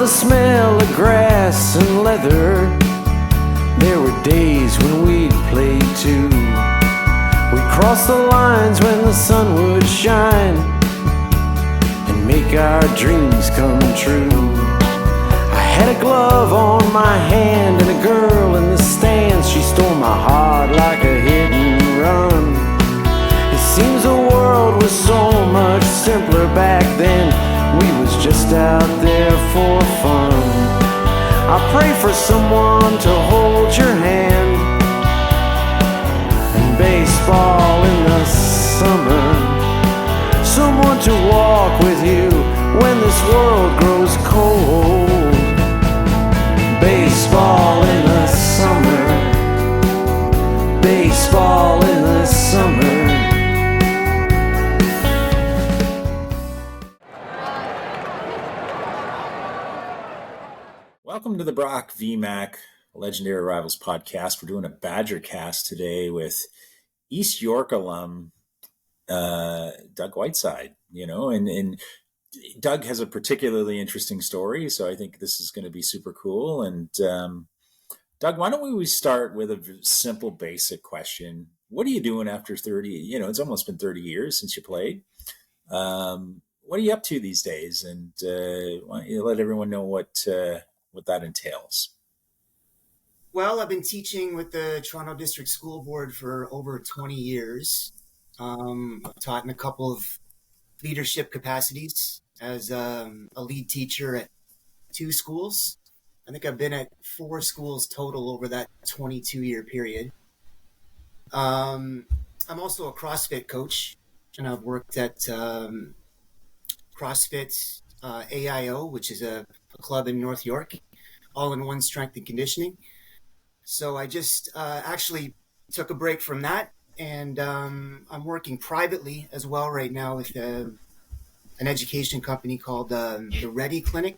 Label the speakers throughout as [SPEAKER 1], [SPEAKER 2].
[SPEAKER 1] the smell of grass and leather. There were days when we'd play too. We'd cross the lines when the sun would shine and make our dreams come true. I had a glove on my hand and a girl in the stands. She stole my heart like a hit and run. It seems the world was so much simpler back then. We was just out there for fun. I pray for someone to hold your hand, and baseball in the summer, someone to walk with you when this world grows cold. Baseball in the summer, baseball in the summer.
[SPEAKER 2] Welcome to the Brock VMAC Legendary Rivals podcast. We're doing a Badger cast today with East York alum Doug Whiteside, and Doug has a particularly interesting story, so I think this is going to be super cool. And Doug, why don't we start with a simple, basic question? What are you doing after 30? It's almost been 30 years since you played. What are you up to these days? And why don't you let everyone know what that entails?
[SPEAKER 3] Well, I've been teaching with the Toronto District School Board for over 20 years. I've taught in a couple of leadership capacities as a lead teacher at 2 schools. I think I've been at 4 schools total over that 22-year period. I'm also a CrossFit coach, and I've worked at CrossFit AIO, which is a club in North York, all-in-one strength and conditioning. So I just actually took a break from that, and I'm working privately as well right now with an education company called the Ready Clinic,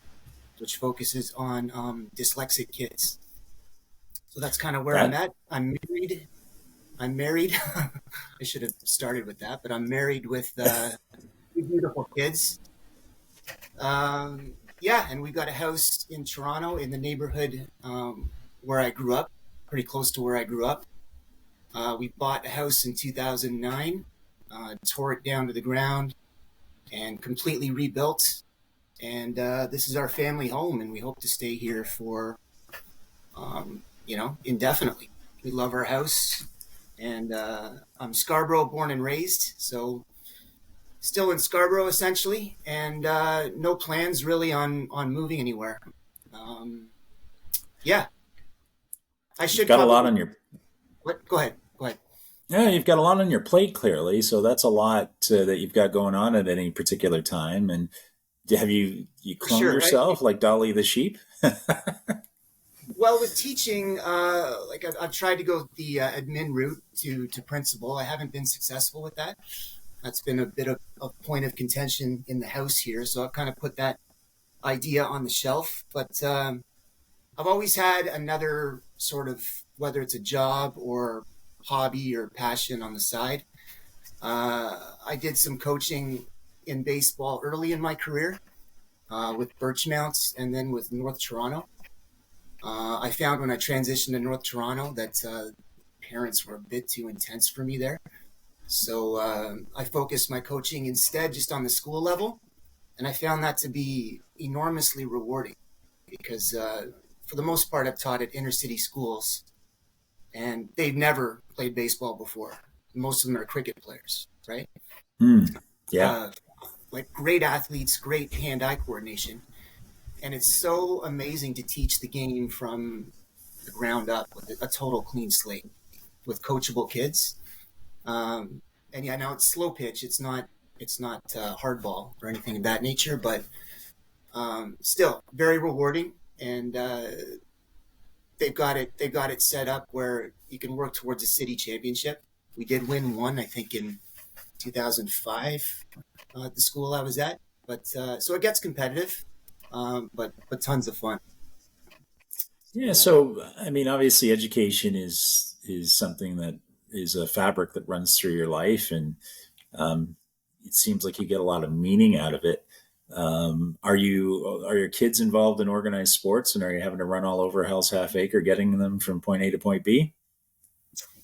[SPEAKER 3] which focuses on dyslexic kids. So that's kind of where I'm at. I'm married. I should have started with that, but I'm married with 2 beautiful kids. And we got a house in Toronto in the neighborhood where I grew up, pretty close to where I grew up. We bought a house in 2009, tore it down to the ground, and completely rebuilt. And this is our family home, and we hope to stay here for, indefinitely. We love our house, and I'm Scarborough born and raised, so still in Scarborough essentially, and no plans really on moving anywhere. I should.
[SPEAKER 2] You've got a lot on your.
[SPEAKER 3] What? Go ahead.
[SPEAKER 2] Yeah, you've got a lot on your plate, clearly. So that's a lot that you've got going on at any particular time. And have you cloned yourself like Dolly the sheep?
[SPEAKER 3] Well, with teaching, I've tried to go the admin route to principal. I haven't been successful with that. That's been a bit of a point of contention in the house here. So I've kind of put that idea on the shelf. But I've always had another sort of, whether it's a job or hobby or passion on the side. I did some coaching in baseball early in my career with Birchmount and then with North Toronto. I found when I transitioned to North Toronto that parents were a bit too intense for me there. So I focused my coaching instead just on the school level, and I found that to be enormously rewarding because for the most part I've taught at inner city schools, and they've never played baseball before. Most of them are cricket players, right? Like great athletes, great hand-eye coordination, and it's so amazing to teach the game from the ground up with a total clean slate with coachable kids. And yeah, now it's slow pitch. It's not hardball or anything of that nature, but still very rewarding. And they've got it set up where you can work towards a city championship. We did win one, I think, in 2005 at the school I was at. But so it gets competitive, but tons of fun.
[SPEAKER 2] Yeah. So I mean, obviously, education is something that is a fabric that runs through your life, and it seems like you get a lot of meaning out of it. Are your kids involved in organized sports, and are you having to run all over Hell's Half Acre getting them from point A to point B?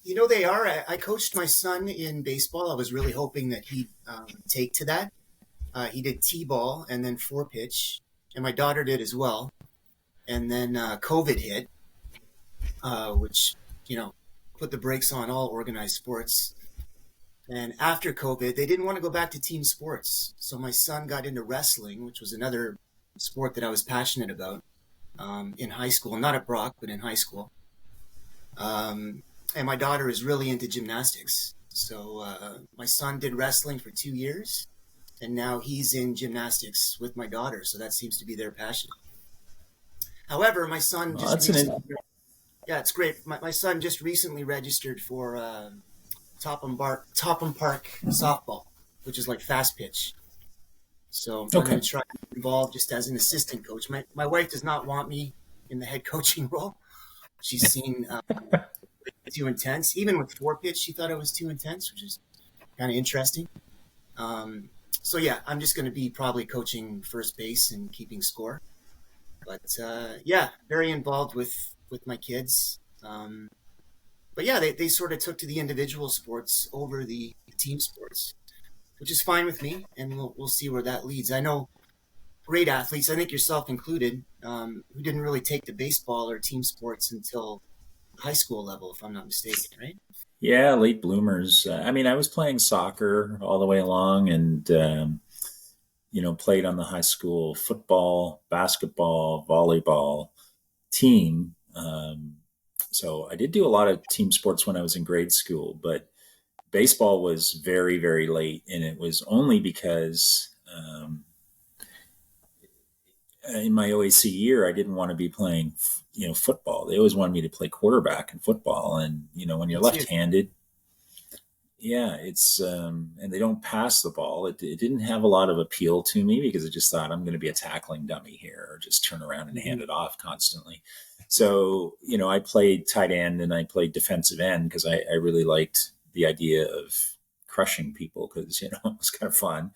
[SPEAKER 3] They are. I coached my son in baseball. I was really hoping that he'd take to that. He did t-ball and then four pitch, and my daughter did as well. And then COVID hit, which put the brakes on all organized sports. And after COVID, they didn't want to go back to team sports. So my son got into wrestling, which was another sport that I was passionate about in high school, not at Brock, but in high school. And my daughter is really into gymnastics. So my son did wrestling for 2 years, and now he's in gymnastics with my daughter. So that seems to be their passion. However, my son yeah, it's great. My son just recently registered for Topham Park softball, which is like fast pitch. So I'm going to try to get involved just as an assistant coach. My wife does not want me in the head coaching role. She's seen too intense. Even with four pitch, she thought it was too intense, which is kind of interesting. So yeah, I'm just going to be probably coaching first base and keeping score. But yeah, very involved with my kids. But yeah, they sort of took to the individual sports over the team sports, which is fine with me, and we'll see where that leads. I know great athletes, I think yourself included, who didn't really take to baseball or team sports until high school level, if I'm not mistaken, right?
[SPEAKER 2] Yeah, late bloomers. I mean, I was playing soccer all the way along, and played on the high school football, basketball, volleyball team. So I did do a lot of team sports when I was in grade school, but baseball was very, very late, and it was only because in my OAC year, I didn't want to be playing, football. They always wanted me to play quarterback in football, and when you're left-handed, yeah, it's and they don't pass the ball. It didn't have a lot of appeal to me because I just thought I'm going to be a tackling dummy here, or just turn around and hand it off constantly. So I played tight end and I played defensive end because I really liked the idea of crushing people because it was kind of fun.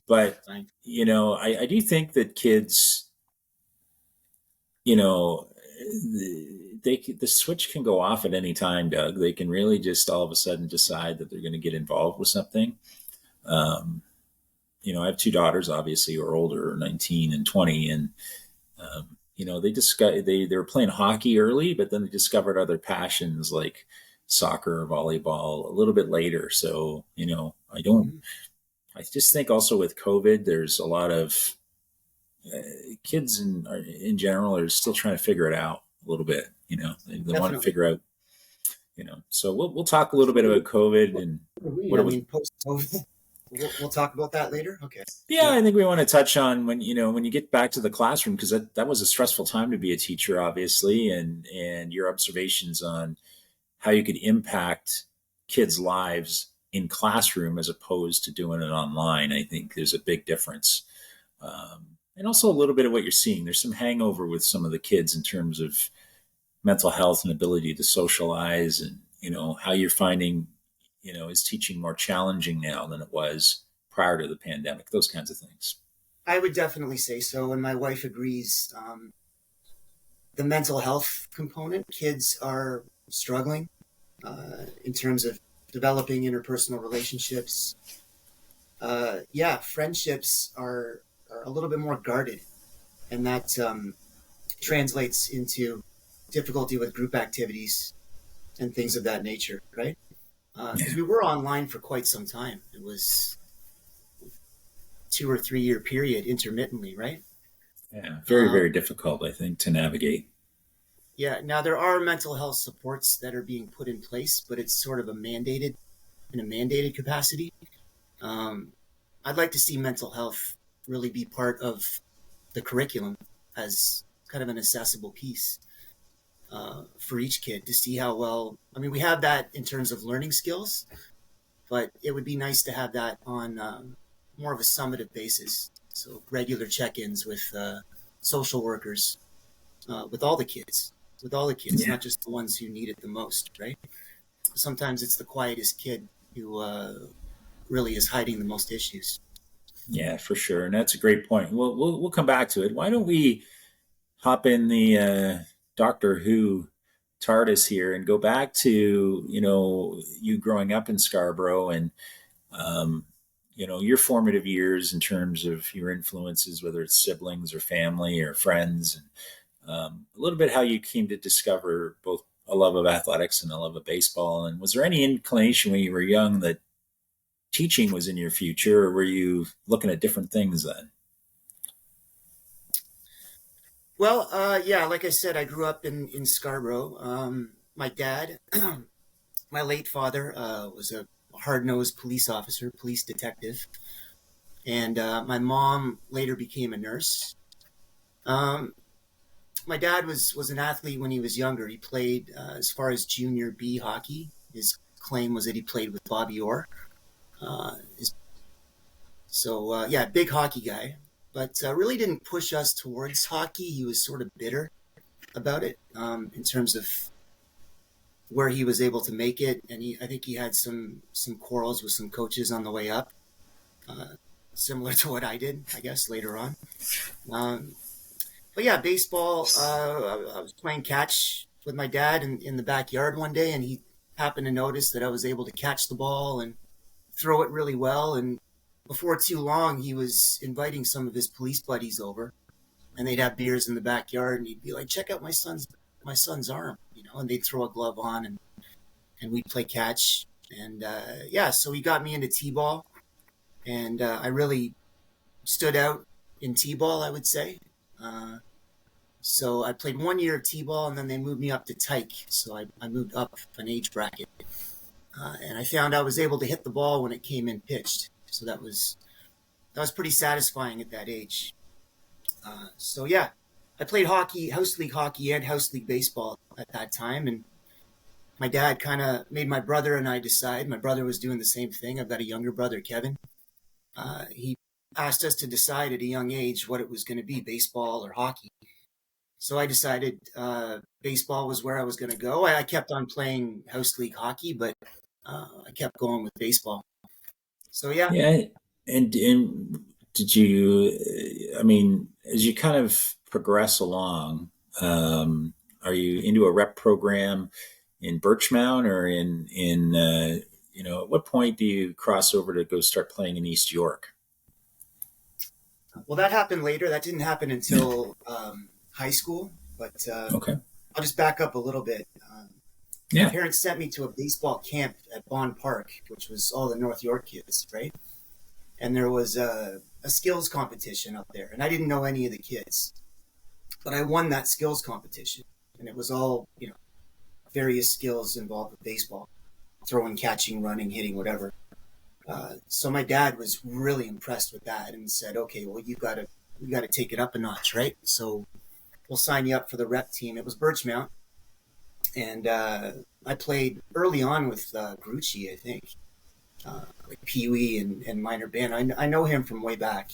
[SPEAKER 2] But I do think that kids, the switch can go off at any time, Doug. They can really just all of a sudden decide that they're going to get involved with something. I have two daughters, obviously, who are older, 19 and 20, and they were playing hockey early, but then they discovered other passions like soccer, volleyball a little bit later. So I just think also with COVID, there's a lot of kids in general are still trying to figure it out a little bit. They want to figure out. So we'll talk a little bit about COVID and
[SPEAKER 3] post COVID. We'll talk about that later. Okay.
[SPEAKER 2] Yeah, I think we want to touch on when you get back to the classroom, because that was a stressful time to be a teacher, obviously, and your observations on how you could impact kids' lives in classroom as opposed to doing it online. I think there's a big difference. And also a little bit of what you're seeing. There's some hangover with some of the kids in terms of mental health and ability to socialize, and, how you're finding, is teaching more challenging now than it was prior to the pandemic, those kinds of things.
[SPEAKER 3] I would definitely say so. And my wife agrees. The mental health component, kids are struggling in terms of developing interpersonal relationships. Friendships are a little bit more guarded, and that translates into difficulty with group activities and things of that nature, right? Because we were online for quite some time. It was 2 or 3 year period intermittently, right?
[SPEAKER 2] Yeah, very, very difficult, I think, to navigate.
[SPEAKER 3] Yeah, now there are mental health supports that are being put in place, but it's sort of in a mandated capacity. I'd like to see mental health really be part of the curriculum as kind of an accessible piece for each kid to see how well. I mean, we have that in terms of learning skills, but it would be nice to have that on more of a summative basis. So regular check-ins with social workers, with all the kids, not just the ones who need it the most, right? Sometimes it's the quietest kid who really is hiding the most issues.
[SPEAKER 2] Yeah, for sure. And that's a great point. We'll come back to it. Why don't we hop in the Doctor Who TARDIS here and go back to, you growing up in Scarborough and, um, your formative years in terms of your influences, whether it's siblings or family or friends, and a little bit how you came to discover both a love of athletics and a love of baseball. And was there any inclination when you were young that teaching was in your future, or were you looking at different things then?
[SPEAKER 3] Well, yeah, like I said, I grew up in Scarborough. My dad, my late father, was a hard-nosed police officer, police detective, and my mom later became a nurse. Um, my dad was an athlete when he was younger. He played as far as junior B hockey. His claim was that he played with Bobby Orr. Yeah, big hockey guy, but really didn't push us towards hockey. He was sort of bitter about it in terms of where he was able to make it, and I think he had some quarrels with some coaches on the way up, uh, similar to what I did, I guess, later on. Um, but yeah, baseball. I was playing catch with my dad in the backyard one day, and he happened to notice that I was able to catch the ball and throw it really well. And before too long, he was inviting some of his police buddies over, and they'd have beers in the backyard, and he'd be like, "Check out my son's arm," and they'd throw a glove on, and we'd play catch. And yeah, so he got me into t-ball, and I really stood out in t-ball, I would say. Uh, so I played 1 year of t-ball, and then they moved me up to tyke. So I moved up an age bracket, and I found I was able to hit the ball when it came in pitched. So that was pretty satisfying at that age. So yeah, I played hockey, house league hockey, and house league baseball at that time, and my dad kind of made my brother and I decide. My brother was doing the same thing. I've got a younger brother, Kevin. He asked us to decide at a young age what it was going to be, baseball or hockey. So I decided baseball was where I was going to go. I kept on playing house league hockey, but I kept going with baseball. So yeah,
[SPEAKER 2] Yeah, and did you? I mean, as you kind of progress along, are you into a rep program in Birchmount or at what point do you cross over to go start playing in East York?
[SPEAKER 3] well, that happened later. That didn't happen until high school, but
[SPEAKER 2] Okay.
[SPEAKER 3] I'll just back up a little bit. My
[SPEAKER 2] Yeah.
[SPEAKER 3] parents sent me to a baseball camp at Bond Park, which was all the North York kids, right? And there was a skills competition up there, and I didn't know any of the kids, but I won that skills competition, and it was all various skills involved with baseball, throwing, catching, running, hitting, whatever. So my dad was really impressed with that and said, "Okay, well you got to take it up a notch, right? So we'll sign you up for the rep team." It was Birchmount, and I played early on with Grucci, I think, like Pee Wee and minor band. I know him from way back.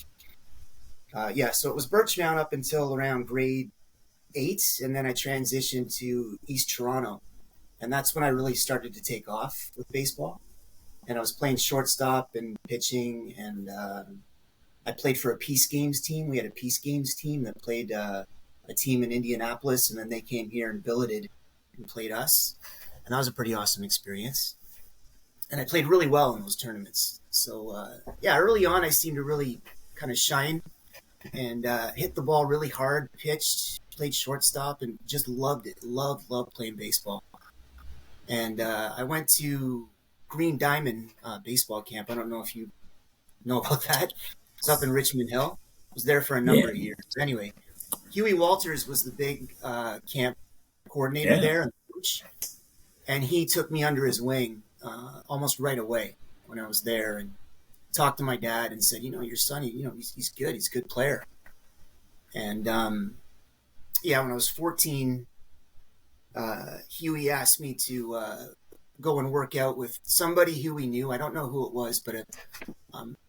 [SPEAKER 3] Yeah, so it was Birchmount up until around grade 8, and then I transitioned to East Toronto, and that's when I really started to take off with baseball. And I was playing shortstop and pitching, and I played for a Peace Games team. We had a Peace Games team that played a team in Indianapolis, and then they came here and billeted and played us, and that was a pretty awesome experience. And I played really well in those tournaments. So yeah, early on, I seemed to really kind of shine and hit the ball really hard, pitched, played shortstop, and just loved it. Loved playing baseball. And I went to Green Diamond baseball camp. I don't know if you know about that. It's up in Richmond Hill. I was there for a number
[SPEAKER 2] Yeah.
[SPEAKER 3] of years. Anyway, Huey Walters was the big camp coordinator
[SPEAKER 2] Yeah.
[SPEAKER 3] there and coach, and he took me under his wing almost right away when I was there, and talked to my dad and said, your son, he's good. He's a good player. And yeah, when I was 14, Huey asked me to go and work out with somebody Huey knew. I don't know who it was, but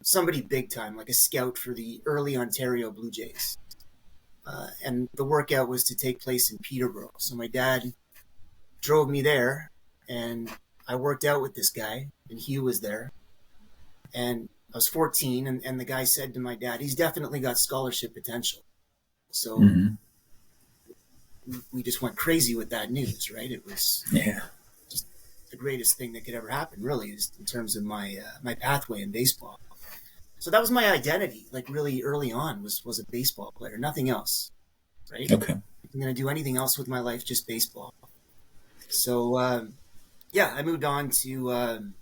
[SPEAKER 3] somebody big time, like a scout for the early Ontario Blue Jays. And the workout was to take place in Peterborough. So my dad drove me there, and I worked out with this guy, and Hugh was there. And I was 14, and the guy said to my dad, he's definitely got scholarship potential. So
[SPEAKER 2] Mm-hmm.
[SPEAKER 3] we just went crazy with that news, right? It was
[SPEAKER 2] Yeah.
[SPEAKER 3] just the greatest thing that could ever happen, really, is in terms of my pathway in baseball. So that was my identity, like really early on, was a baseball player, nothing else, right?
[SPEAKER 2] Okay.
[SPEAKER 3] I'm going to do anything else with my life, just baseball. So yeah, I moved on to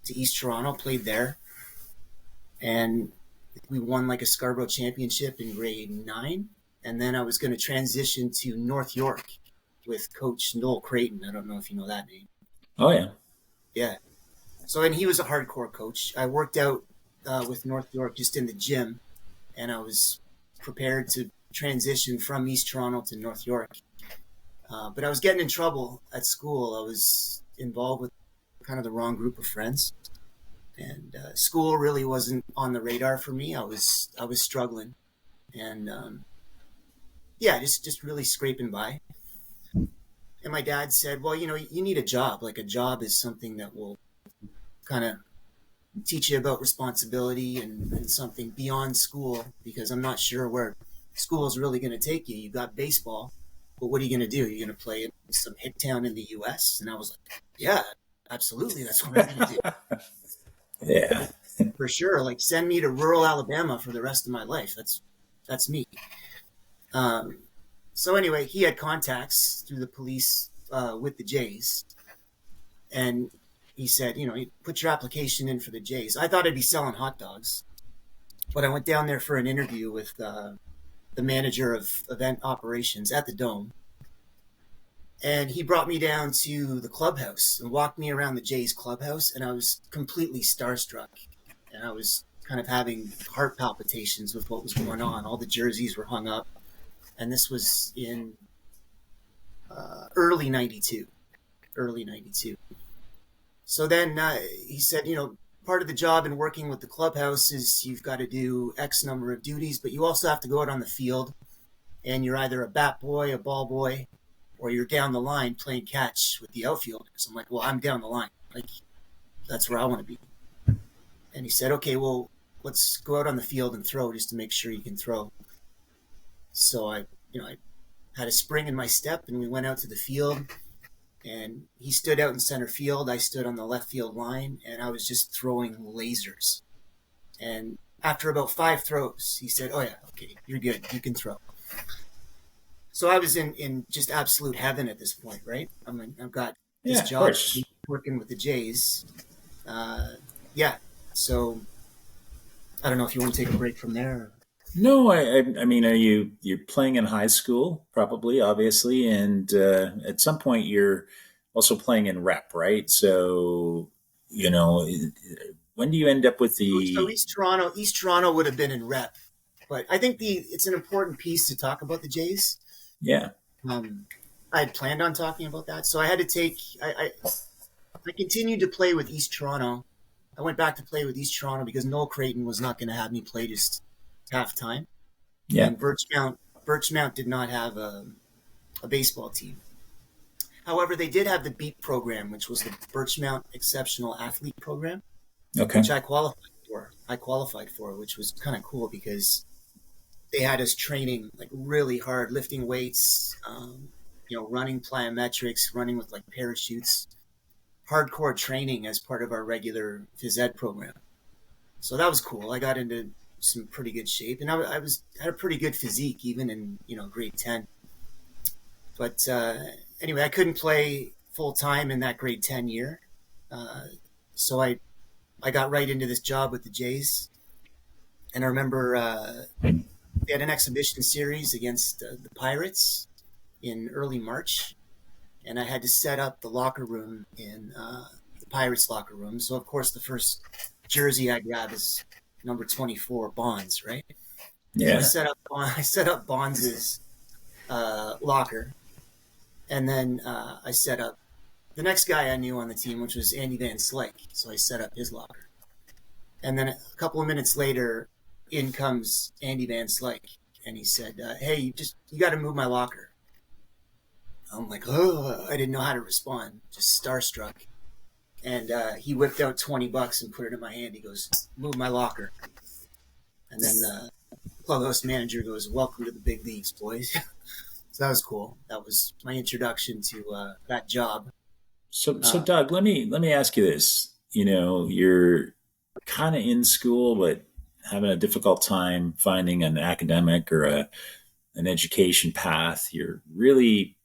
[SPEAKER 3] East Toronto, played there, and we won like a Scarborough championship in grade 9. And then I was going to transition to North York with Coach Noel Creighton. I don't know if you know that name.
[SPEAKER 2] Oh yeah.
[SPEAKER 3] Yeah. So, and he was a hardcore coach. I worked out with North York just in the gym, and I was prepared to transition from East Toronto to North York. But I was getting in trouble at school. I was involved with kind of the wrong group of friends, and school really wasn't on the radar for me. I was struggling, and yeah, just really scraping by. And my dad said, "Well, you need a job. Like a job is something that will kind of teach you about responsibility and something beyond school, because I'm not sure where school is really going to take you. You got baseball, but what are you going to do? You're going to play in some hick town in the U.S.?" And I was like, "Yeah, absolutely. That's what I'm going to do
[SPEAKER 2] Yeah.
[SPEAKER 3] for sure. Like send me to rural Alabama for the rest of my life. That's me." Um, so anyway, he had contacts through the police with the Jays, and he said, put your application in for the Jays. I thought I'd be selling hot dogs, but I went down there for an interview with the manager of event operations at the Dome, and he brought me down to the clubhouse and walked me around the Jays clubhouse, and I was completely starstruck, and I was kind of having heart palpitations with what was going on. All the jerseys were hung up, and this was in early 92. So then he said, part of the job in working with the clubhouse is you've got to do X number of duties, but you also have to go out on the field, and you're either a bat boy, a ball boy, or you're down the line playing catch with the outfielders. I'm like, well, I'm down the line. Like, that's where I want to be. And he said, okay, well, let's go out on the field and throw just to make sure you can throw. So I had a spring in my step, and we went out to the field, and he stood out in center field. I stood on the left field line, and I was just throwing lasers. And after about 5 throws, he said, "Oh yeah, okay, you're good. You can throw." So I was in just absolute heaven at this point, right? I mean, I've got
[SPEAKER 2] Yeah.
[SPEAKER 3] this
[SPEAKER 2] Of
[SPEAKER 3] job
[SPEAKER 2] course.
[SPEAKER 3] working with the Jays. Yeah. So I don't know if you want to take a break from there.
[SPEAKER 2] No, I mean, you're playing in high school, probably, obviously, and at some point you're also playing in rep, right? So, you know, when do you end up with
[SPEAKER 3] So
[SPEAKER 2] the?
[SPEAKER 3] East Toronto would have been in rep, but I think it's an important piece to talk about the Jays.
[SPEAKER 2] Yeah.
[SPEAKER 3] Um, I had planned on talking about that, so I had to take. I continued to play with East Toronto. I went back to play with East Toronto because Noel Creighton was not going to have me play just half time,
[SPEAKER 2] Yeah.
[SPEAKER 3] and Birchmount did not have a baseball team. However, they did have the BEAT program, which was the Birchmount Exceptional Athlete Program,
[SPEAKER 2] Okay.
[SPEAKER 3] which I qualified for. Which was kind of cool because they had us training like really hard, lifting weights, running plyometrics, running with like parachutes, hardcore training as part of our regular phys ed program. So that was cool. I got into some pretty good shape, and I had a pretty good physique even in grade 10. But anyway, I couldn't play full time in that grade 10 year, so I got right into this job with the Jays, and I remember they had an exhibition series against the Pirates in early March, and I had to set up the locker room in the Pirates locker room. So of course the first jersey I grab is number 24, Bonds, right? So
[SPEAKER 2] Yeah.
[SPEAKER 3] I set up Bonds's locker, and then I set up the next guy I knew on the team, which was Andy Van Slyke. So I set up his locker, and then a couple of minutes later, in comes Andy Van Slyke, and he said, "Hey, you got to move my locker." I'm like, oh, I didn't know how to respond, just starstruck. And he whipped out $20 and put it in my hand. He goes, "Move my locker." And then the clubhouse manager goes, "Welcome to the big leagues, boys." So that was cool. That was my introduction to that job.
[SPEAKER 2] So Doug, let me ask you this. You're kind of in school, but having a difficult time finding an academic or an education path. You're really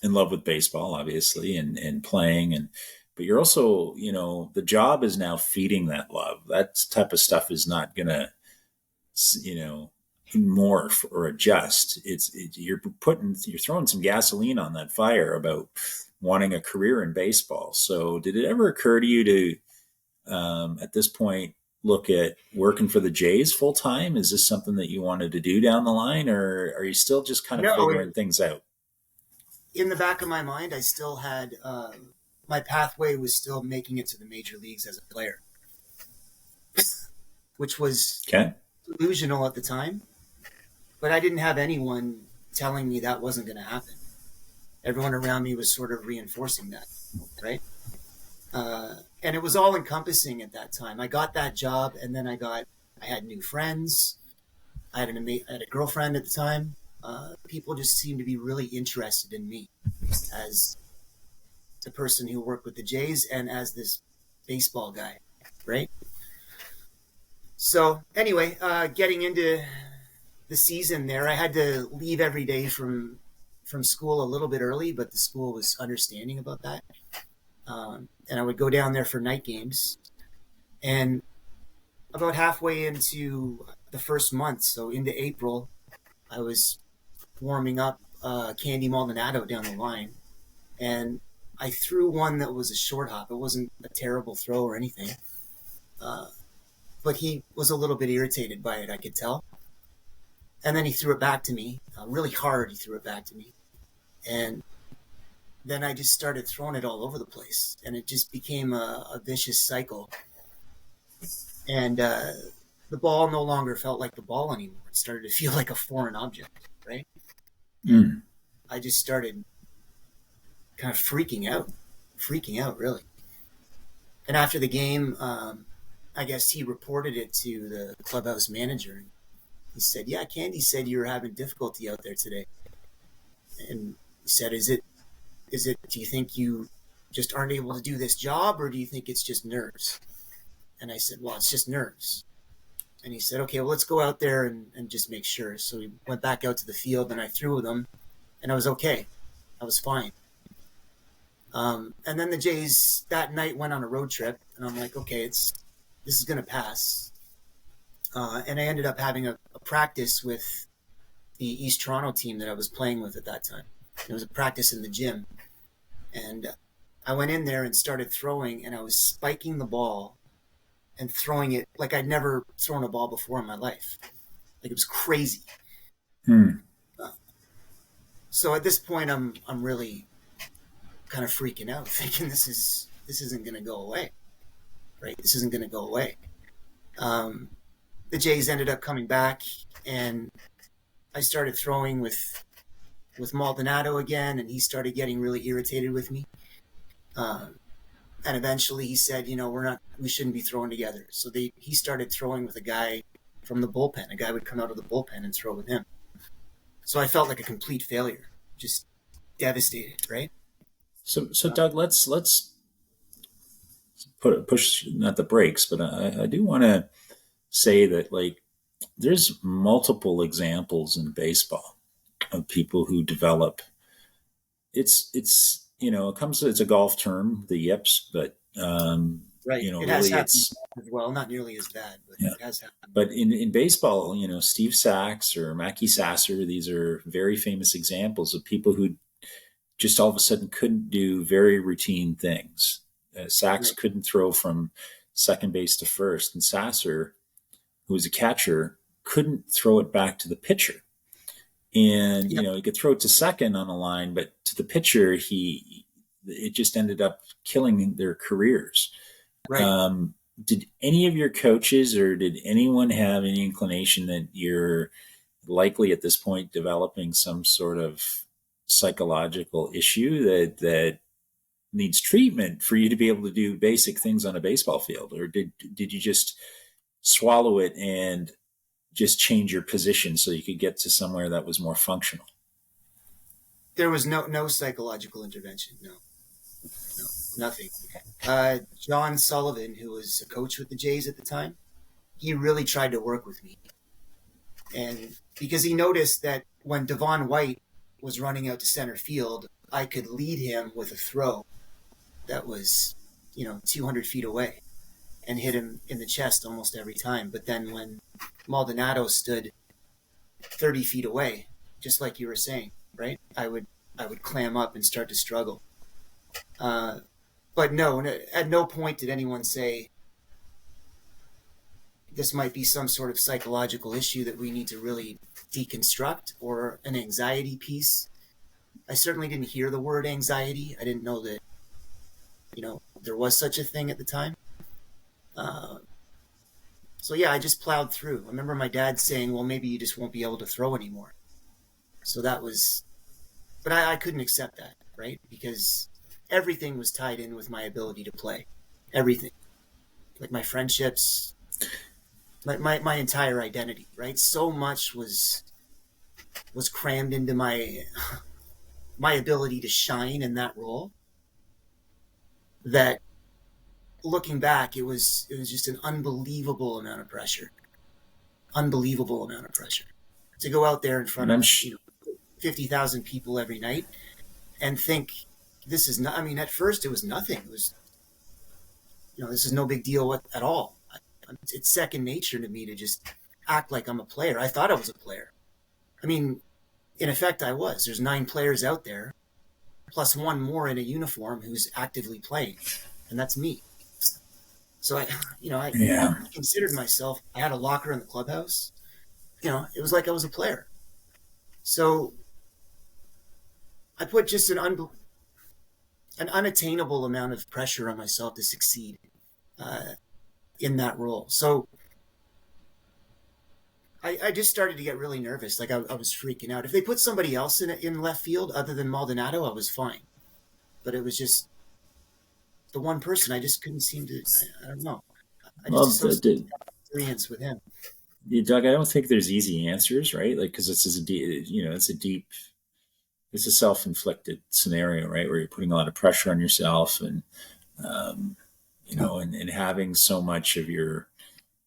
[SPEAKER 2] in love with baseball, obviously, and playing, but you're also, the job is now feeding that love. That type of stuff is not gonna, you know, morph or adjust. You're throwing some gasoline on that fire about wanting a career in baseball. So did it ever occur to you to, at this point, look at working for the Jays full time? Is this something that you wanted to do down the line, or are you still just kind of figuring things out?
[SPEAKER 3] In the back of my mind, I still had my pathway was still making it to the major leagues as a player, which was delusional at the time. But I didn't have anyone telling me that wasn't going to happen. Everyone around me was sort of reinforcing that, right? And it was all encompassing at that time. I got that job, and then I had new friends. I had a girlfriend at the time. People just seemed to be really interested in me as the person who worked with the Jays and as this baseball guy, right? So anyway, getting into the season there, I had to leave every day from school a little bit early, but the school was understanding about that. And I would go down there for night games. And about halfway into the first month, so into April, I was warming up Candy Maldonado down the line. And I threw one that was a short hop. It wasn't a terrible throw or anything. But he was a little bit irritated by it, I could tell. And then he threw it back to me. Really hard, he threw it back to me. And then I just started throwing it all over the place. And it just became a vicious cycle. And the ball no longer felt like the ball anymore. It started to feel like a foreign object, right?
[SPEAKER 2] Mm.
[SPEAKER 3] I just started kind of freaking out, really. And after the game, I guess he reported it to the clubhouse manager. He said, "Yeah, Candy said you were having difficulty out there today." And he said, is it, do you think you just aren't able to do this job, or do you think it's just nerves? And I said, "Well, it's just nerves." And he said, "Okay, well, let's go out there and just make sure." So we went back out to the field, and I threw with him, and I was okay. I was fine. And then the Jays that night went on a road trip, and I'm like, okay, this is going to pass. And I ended up having a practice with the East Toronto team that I was playing with at that time. It was a practice in the gym. And I went in there and started throwing, and I was spiking the ball and throwing it like I'd never thrown a ball before in my life. Like, it was crazy. So at this point, I'm really kind of freaking out, thinking this isn't going to go away, right? This isn't going to go away. The Jays ended up coming back, and I started throwing with Maldonado again, and he started getting really irritated with me. And eventually he said, we shouldn't be throwing together. So he started throwing with a guy from the bullpen. A guy would come out of the bullpen and throw with him. So I felt like a complete failure, just devastated, right?
[SPEAKER 2] So Doug, let's push not the brakes, but I do want to say that, like, there's multiple examples in baseball of people who develop. It's it's a golf term, the yips, but
[SPEAKER 3] right. It
[SPEAKER 2] really
[SPEAKER 3] has happened
[SPEAKER 2] it's
[SPEAKER 3] as well, not nearly as bad, but
[SPEAKER 2] yeah.
[SPEAKER 3] It has happened.
[SPEAKER 2] But in baseball, Steve Sachs or Mackie Sasser, these are very famous examples of people who just all of a sudden couldn't do very routine things. Sachs
[SPEAKER 3] Right.
[SPEAKER 2] couldn't throw from second base to first, and Sasser, who was a catcher, couldn't throw it back to the pitcher. And he could throw it to second on a line, but to the pitcher, it just ended up killing their careers.
[SPEAKER 3] Right.
[SPEAKER 2] Did any of your coaches, or did anyone have any inclination that you're likely at this point developing some sort of psychological issue that needs treatment for you to be able to do basic things on a baseball field? Or did you just swallow it and just change your position so you could get to somewhere that was more functional?
[SPEAKER 3] There was no psychological intervention. No, nothing. John Sullivan, who was a coach with the Jays at the time, he really tried to work with me. And because he noticed that when Devon White was running out to center field, I could lead him with a throw that was, 200 feet away and hit him in the chest almost every time. But then when Maldonado stood 30 feet away, just like you were saying, right? I would clam up and start to struggle. But no, at no point did anyone say this might be some sort of psychological issue that we need to really deconstruct, or an anxiety piece. I certainly didn't hear the word anxiety. I didn't know that, there was such a thing at the time. So yeah, I just plowed through. I remember my dad saying, well, maybe you just won't be able to throw anymore. So that was, but I couldn't accept that, right? Because everything was tied in with my ability to play. Everything. Like my friendships, my entire identity, right? So much was crammed into my ability to shine in that role, that looking back, it was just an unbelievable amount of pressure to go out there in front of 50,000 people every night and think this is not. I mean, at first it was nothing. It was, this is no big deal at all. It's second nature to me to just act like I'm a player. I thought I was a player. I mean, in effect, I was. There's 9 players out there, plus one more in a uniform who's actively playing, and that's me. So I considered myself. I had a locker in the clubhouse. It was like I was a player. So I put just an unattainable amount of pressure on myself to succeed in that role. So I just started to get really nervous. Like I was freaking out. If they put somebody else in left field other than Maldonado, I was fine. But it was just the one person. I just couldn't seem to. I don't know. I just experience with him.
[SPEAKER 2] Doug, I don't think there's easy answers, right? Like, because it's a self-inflicted scenario, right? Where you're putting a lot of pressure on yourself, and and having so much of your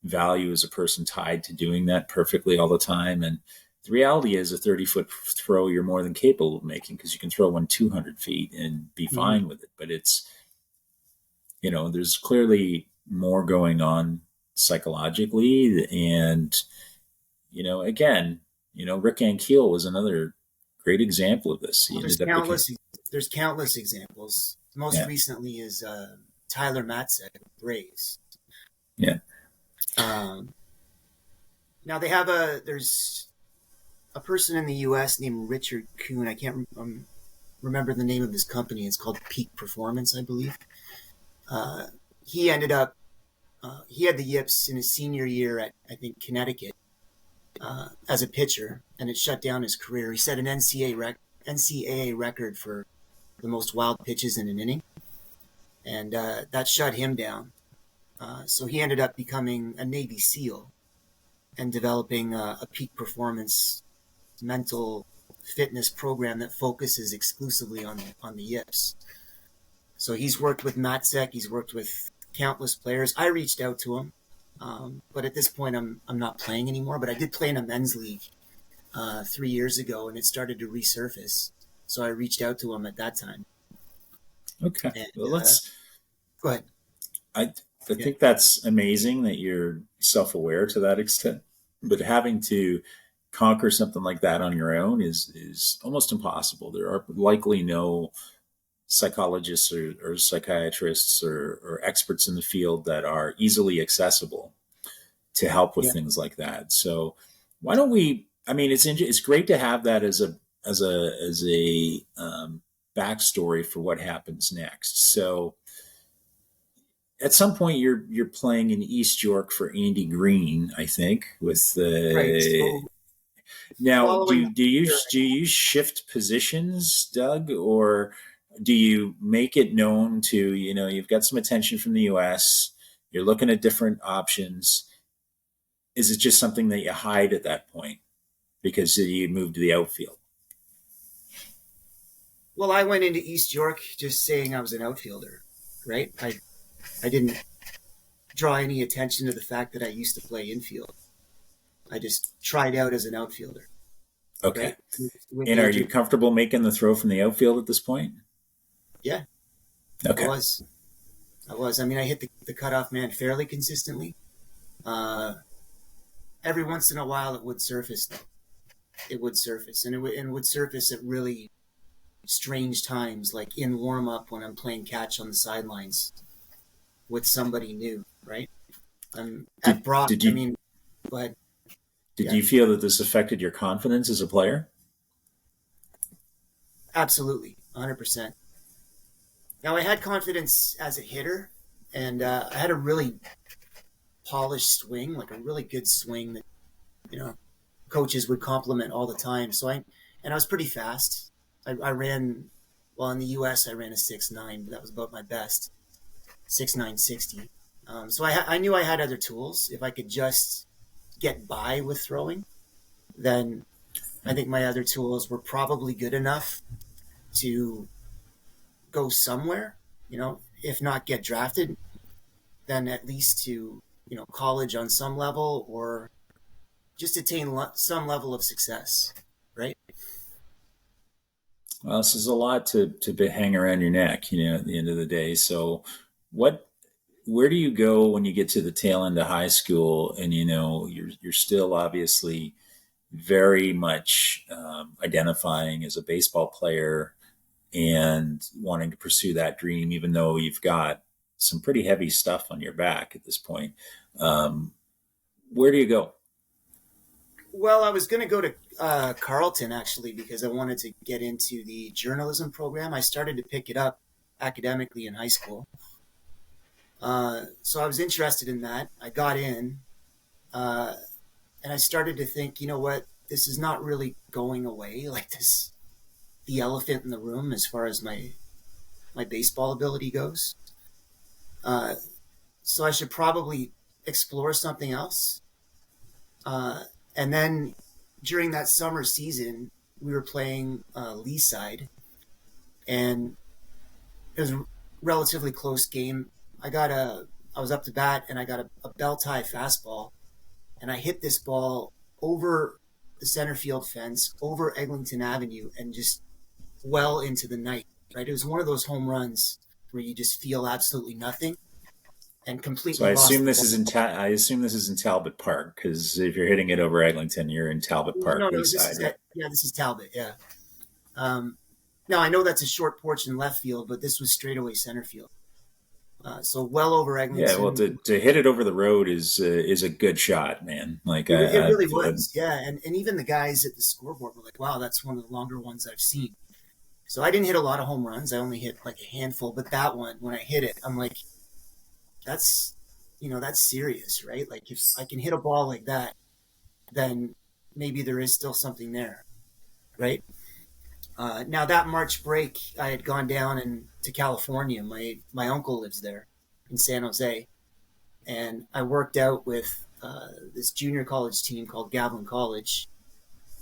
[SPEAKER 2] value as a person tied to doing that perfectly all the time. And the reality is, a 30-foot throw you're more than capable of making, because you can throw one 200 feet and be fine with it. But it's, there's clearly more going on psychologically. And, again, Rick Ankiel was another great example of this.
[SPEAKER 3] There's countless examples. Most recently is Tyler Matzek of Braves.
[SPEAKER 2] Yeah.
[SPEAKER 3] Now there's a person in the U.S. named Richard Kuhn. I can't remember the name of his company. It's called Peak Performance, I believe. He ended up, he had the yips in his senior year at, I think, Connecticut as a pitcher, and it shut down his career. He set an NCAA record for the most wild pitches in an inning, and that shut him down. So he ended up becoming a Navy SEAL and developing a peak performance mental fitness program that focuses exclusively on the yips. So he's worked with Matzek. He's worked with countless players. I reached out to him, but at this point I'm not playing anymore. But I did play in a men's league 3 years ago, and it started to resurface. So I reached out to him at that time.
[SPEAKER 2] Okay,
[SPEAKER 3] And,
[SPEAKER 2] well, let's
[SPEAKER 3] go ahead.
[SPEAKER 2] I think that's amazing that you're self-aware to that extent, but having to conquer something like that on your own is almost impossible. There are likely no psychologists or psychiatrists or experts in the field that are easily accessible to help with things like that. So why don't we? I mean, it's great to have that as a backstory for what happens next. So at some point you're playing in East York for Andy Green, I think, with the.
[SPEAKER 3] Right. So
[SPEAKER 2] now, do you shift positions, Doug, or do you make it known to, you've got some attention from the US, you're looking at different options. Is it just something that you hide at that point because you moved to the outfield?
[SPEAKER 3] Well, I went into East York just saying I was an outfielder, right? I didn't draw any attention to the fact that I used to play infield. I just tried out as an outfielder,
[SPEAKER 2] Okay.
[SPEAKER 3] right? With
[SPEAKER 2] And
[SPEAKER 3] the
[SPEAKER 2] are you comfortable making the throw from the outfield at this point?
[SPEAKER 3] Yeah,
[SPEAKER 2] Okay.
[SPEAKER 3] I was. I mean, I hit the cutoff man fairly consistently. Every once in a while, it would surface. It would surface, and it would surface at really strange times, like in warm up when I'm playing catch on the sidelines with somebody new, right? At Brock.
[SPEAKER 2] Did you
[SPEAKER 3] I mean, go ahead.
[SPEAKER 2] did
[SPEAKER 3] Yeah.
[SPEAKER 2] you feel that this affected your confidence as a player?
[SPEAKER 3] Absolutely, 100%. Now, I had confidence as a hitter, and I had a really polished swing, like a really good swing that, you know, coaches would compliment all the time. And I was pretty fast. I ran, well, in the US, I ran a 6'9", but that was about my best, 6'9", 60. So I knew I had other tools. If I could just get by with throwing, then I think my other tools were probably good enough to go somewhere, if not get drafted, then at least to, college on some level or just attain some level of success, right?
[SPEAKER 2] Well, this is a lot to hang around your neck, at the end of the day. So where do you go when you get to the tail end of high school and, you're still obviously very much identifying as a baseball player and wanting to pursue that dream, even though you've got some pretty heavy stuff on your back at this point. Where do you go?
[SPEAKER 3] Well, I was going to go to Carleton, actually, because I wanted to get into the journalism program. I started to pick it up academically in high school. So I was interested in that. I got in, and I started to think, you know what, this is not really going away like this, the elephant in the room as far as my baseball ability goes. So I should probably explore something else. And then during that summer season, we were playing Leaside, and it was a relatively close game. I was up to bat, and I got a belt high fastball, and I hit this ball over the center field fence, over Eglinton Avenue, and just well into the night. Right, it was one of those home runs where you just feel absolutely nothing and completely.
[SPEAKER 2] So I
[SPEAKER 3] lost
[SPEAKER 2] assume
[SPEAKER 3] the
[SPEAKER 2] this
[SPEAKER 3] ball.
[SPEAKER 2] is I assume this is in Talbot Park, because if you're hitting it over Eglinton, you're in Talbot Park,
[SPEAKER 3] No,
[SPEAKER 2] Leaside, right?
[SPEAKER 3] this is Talbot. Yeah. Now I know that's a short porch in left field, but this was straightaway center field. So well over Eglinton.
[SPEAKER 2] Yeah, well, to hit it over the road is a good shot, man. Like
[SPEAKER 3] It really was, yeah. And even the guys at the scoreboard were like, "Wow, that's one of the longer ones I've seen." So I didn't hit a lot of home runs. I only hit like a handful, but that one, when I hit it, I'm like, that's serious, right? Like if I can hit a ball like that, then maybe there is still something there, right? Now that March break, I had gone down to California. My uncle lives there in San Jose, and I worked out with this junior college team called Gavilan College,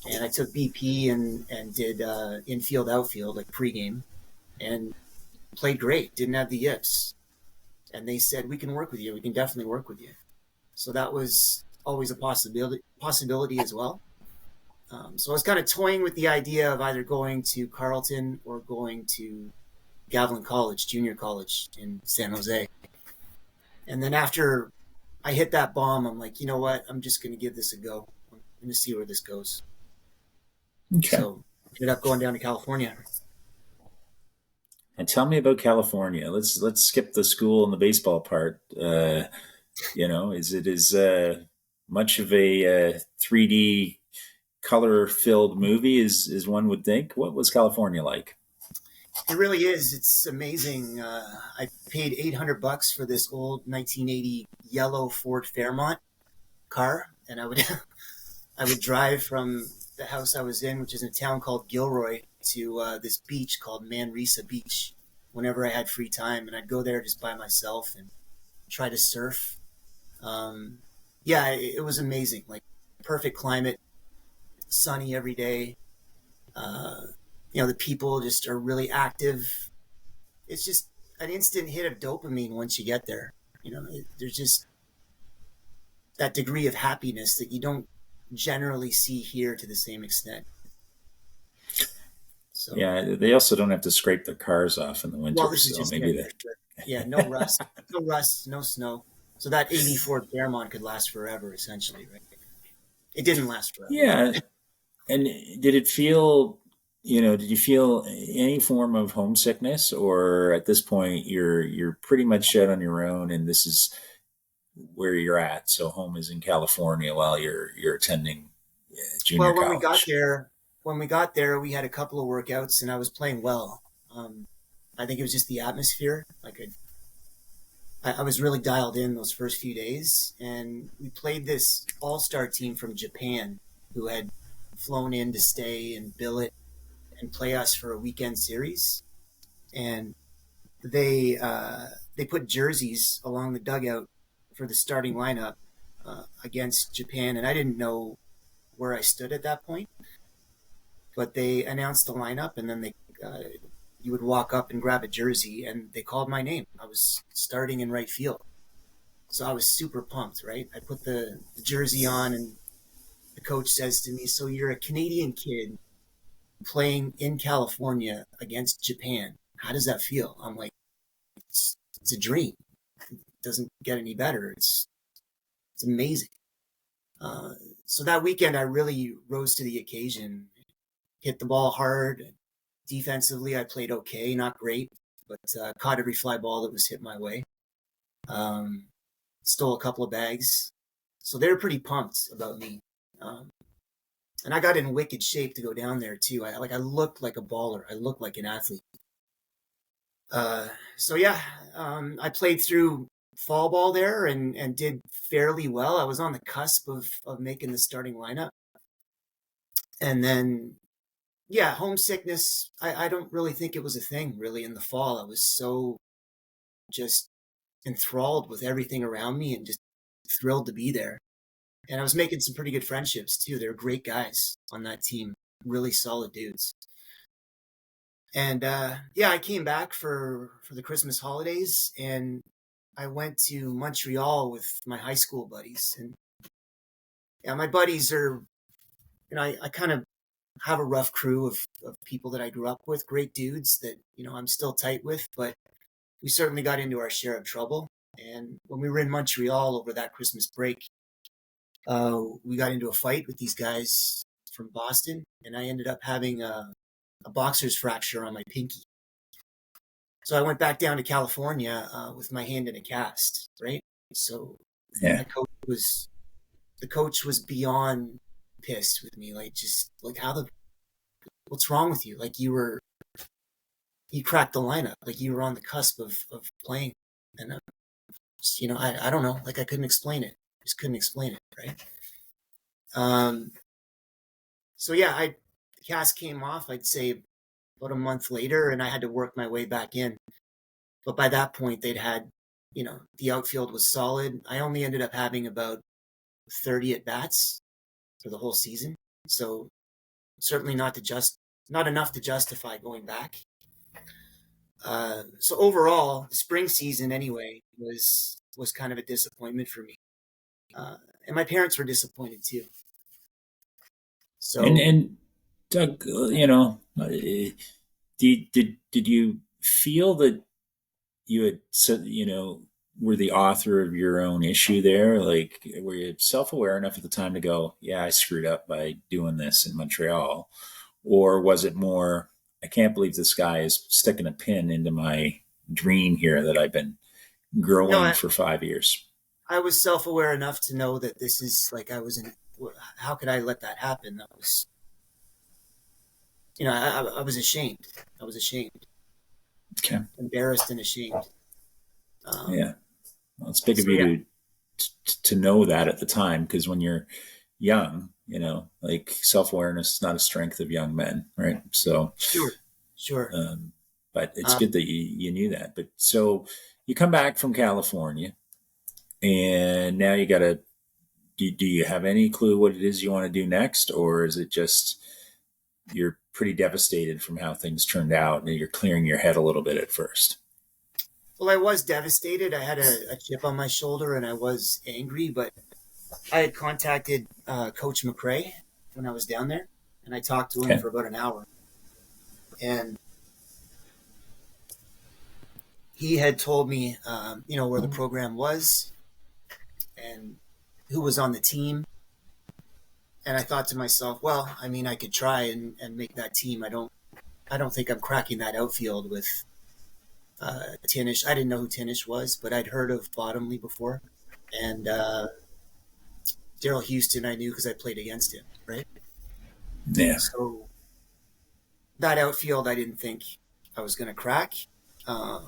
[SPEAKER 3] and I took BP and did infield outfield like pregame, and played great. Didn't have the yips, and they said we can work with you. We can definitely work with you. So that was always a possibility as well. So I was kind of toying with the idea of either going to Carleton or going to Gavilan College, junior college in San Jose. And then after I hit that bomb, I'm like, you know what? I'm just going to give this a go. I'm going to see where this goes.
[SPEAKER 2] Okay.
[SPEAKER 3] So ended up going down to California.
[SPEAKER 2] And tell me about California. Let's skip the school and the baseball part. Is it as much of a 3D color-filled movie as one would think? What was California like?
[SPEAKER 3] It really is. It's amazing. I paid $800 for this old 1980 yellow Ford Fairmont car, and I would drive from the house I was in, which is in a town called Gilroy, to this beach called Manresa Beach whenever I had free time, and I'd go there just by myself and try to surf. Um, yeah, it was amazing. Like perfect climate, sunny every day. Uh, the people just are really active. It's just an instant hit of dopamine once you get there. There's just that degree of happiness that you don't generally see here to the same extent. So,
[SPEAKER 2] Yeah, they also don't have to scrape their cars off in the
[SPEAKER 3] well,
[SPEAKER 2] winter,
[SPEAKER 3] this is
[SPEAKER 2] so
[SPEAKER 3] just
[SPEAKER 2] maybe
[SPEAKER 3] it for sure. Yeah, no rust, no snow. So that '84 Fairmont could last forever, essentially, right? It didn't last forever.
[SPEAKER 2] yeah. And did it feel, did you feel any form of homesickness, or at this point you're pretty much out on your own, and this is where you're at? So home is in California while you're attending junior
[SPEAKER 3] Well, when we got
[SPEAKER 2] college.
[SPEAKER 3] there, we had a couple of workouts, and I was playing well. I think it was just the atmosphere. Like I was really dialed in those first few days, and we played this all-star team from Japan who had flown in to stay in billet and play us for a weekend series. And they put jerseys along the dugout for the starting lineup against Japan, and I didn't know where I stood at that point. But they announced the lineup, and then you would walk up and grab a jersey, and they called my name. I was starting in right field, so I was super pumped. Right, I put the jersey on, and the coach says to me, "So you're a Canadian kid playing in California against Japan. How does that feel?" I'm like, "It's a dream. It doesn't get any better. It's amazing." Uh, so that weekend, I really rose to the occasion. Hit the ball hard. Defensively, I played okay, not great, but caught every fly ball that was hit my way. Um, Stole a couple of bags. So they were pretty pumped about me. Um, and I got in wicked shape to go down there too. I looked like a baller. I looked like an athlete. So yeah, I played through fall ball there and did fairly well. I was on the cusp of making the starting lineup. And then yeah, homesickness. I don't really think it was a thing really in the fall. I was so just enthralled with everything around me and just thrilled to be there. And I was making some pretty good friendships too. They're great guys on that team, really solid dudes. And yeah, I came back for the Christmas holidays, and I went to Montreal with my high school buddies. And yeah, my buddies are, I kind of have a rough crew of people that I grew up with, great dudes that, I'm still tight with, but we certainly got into our share of trouble. And when we were in Montreal over that Christmas break, we got into a fight with these guys from Boston, and I ended up having a boxer's fracture on my pinky. So I went back down to California with my hand in a cast, right? So
[SPEAKER 2] Yeah.
[SPEAKER 3] the coach was beyond pissed with me, like just like what's wrong with you? Like you cracked the lineup, like you were on the cusp of playing, and I don't know, like I couldn't explain it, just couldn't explain it, right? Um, so yeah, the cast came off, I'd say about a month later, and I had to work my way back in. But by that point, they'd had, the outfield was solid. I only ended up having about 30 at bats for the whole season, so certainly not enough to justify going back. So overall, the spring season anyway was kind of a disappointment for me, and my parents were disappointed too.
[SPEAKER 2] And
[SPEAKER 3] So
[SPEAKER 2] and Doug, did you feel that you had said, were the author of your own issue there? Like, were you self-aware enough at the time to go, yeah, I screwed up by doing this in Montreal? Or was it more, I can't believe this guy is sticking a pin into my dream here that I've been
[SPEAKER 3] no,
[SPEAKER 2] growing for 5 years?
[SPEAKER 3] I was self-aware enough to know that this is like I was in. How could I let that happen? That was, I was ashamed. I was ashamed,
[SPEAKER 2] Okay.
[SPEAKER 3] embarrassed, and ashamed.
[SPEAKER 2] Yeah. Well, it's big of
[SPEAKER 3] So
[SPEAKER 2] you
[SPEAKER 3] yeah,
[SPEAKER 2] to know that at the time, because when you're young, like self-awareness is not a strength of young men, right? So,
[SPEAKER 3] Sure.
[SPEAKER 2] but it's
[SPEAKER 3] Uh,
[SPEAKER 2] good that you knew that. But so you come back from California, and now you got to. Do you have any clue what it is you want to do next, or is it just you're pretty devastated from how things turned out, and you're clearing your head a little bit at first?
[SPEAKER 3] well, I was devastated. I had a chip on my shoulder, and I was angry. But I had contacted Coach McRae when I was down there, and I talked to him
[SPEAKER 2] Okay.
[SPEAKER 3] for about an hour. And he had told me, where the program was and who was on the team. And I thought to myself, well, I mean, I could try and make that team. I don't think I'm cracking that outfield with Tinish. I didn't know who Tinish was, but I'd heard of Bottomley before. And Daryl Houston, I knew because I played against him, right?
[SPEAKER 2] Yeah.
[SPEAKER 3] So that outfield, I didn't think I was going to crack. Uh,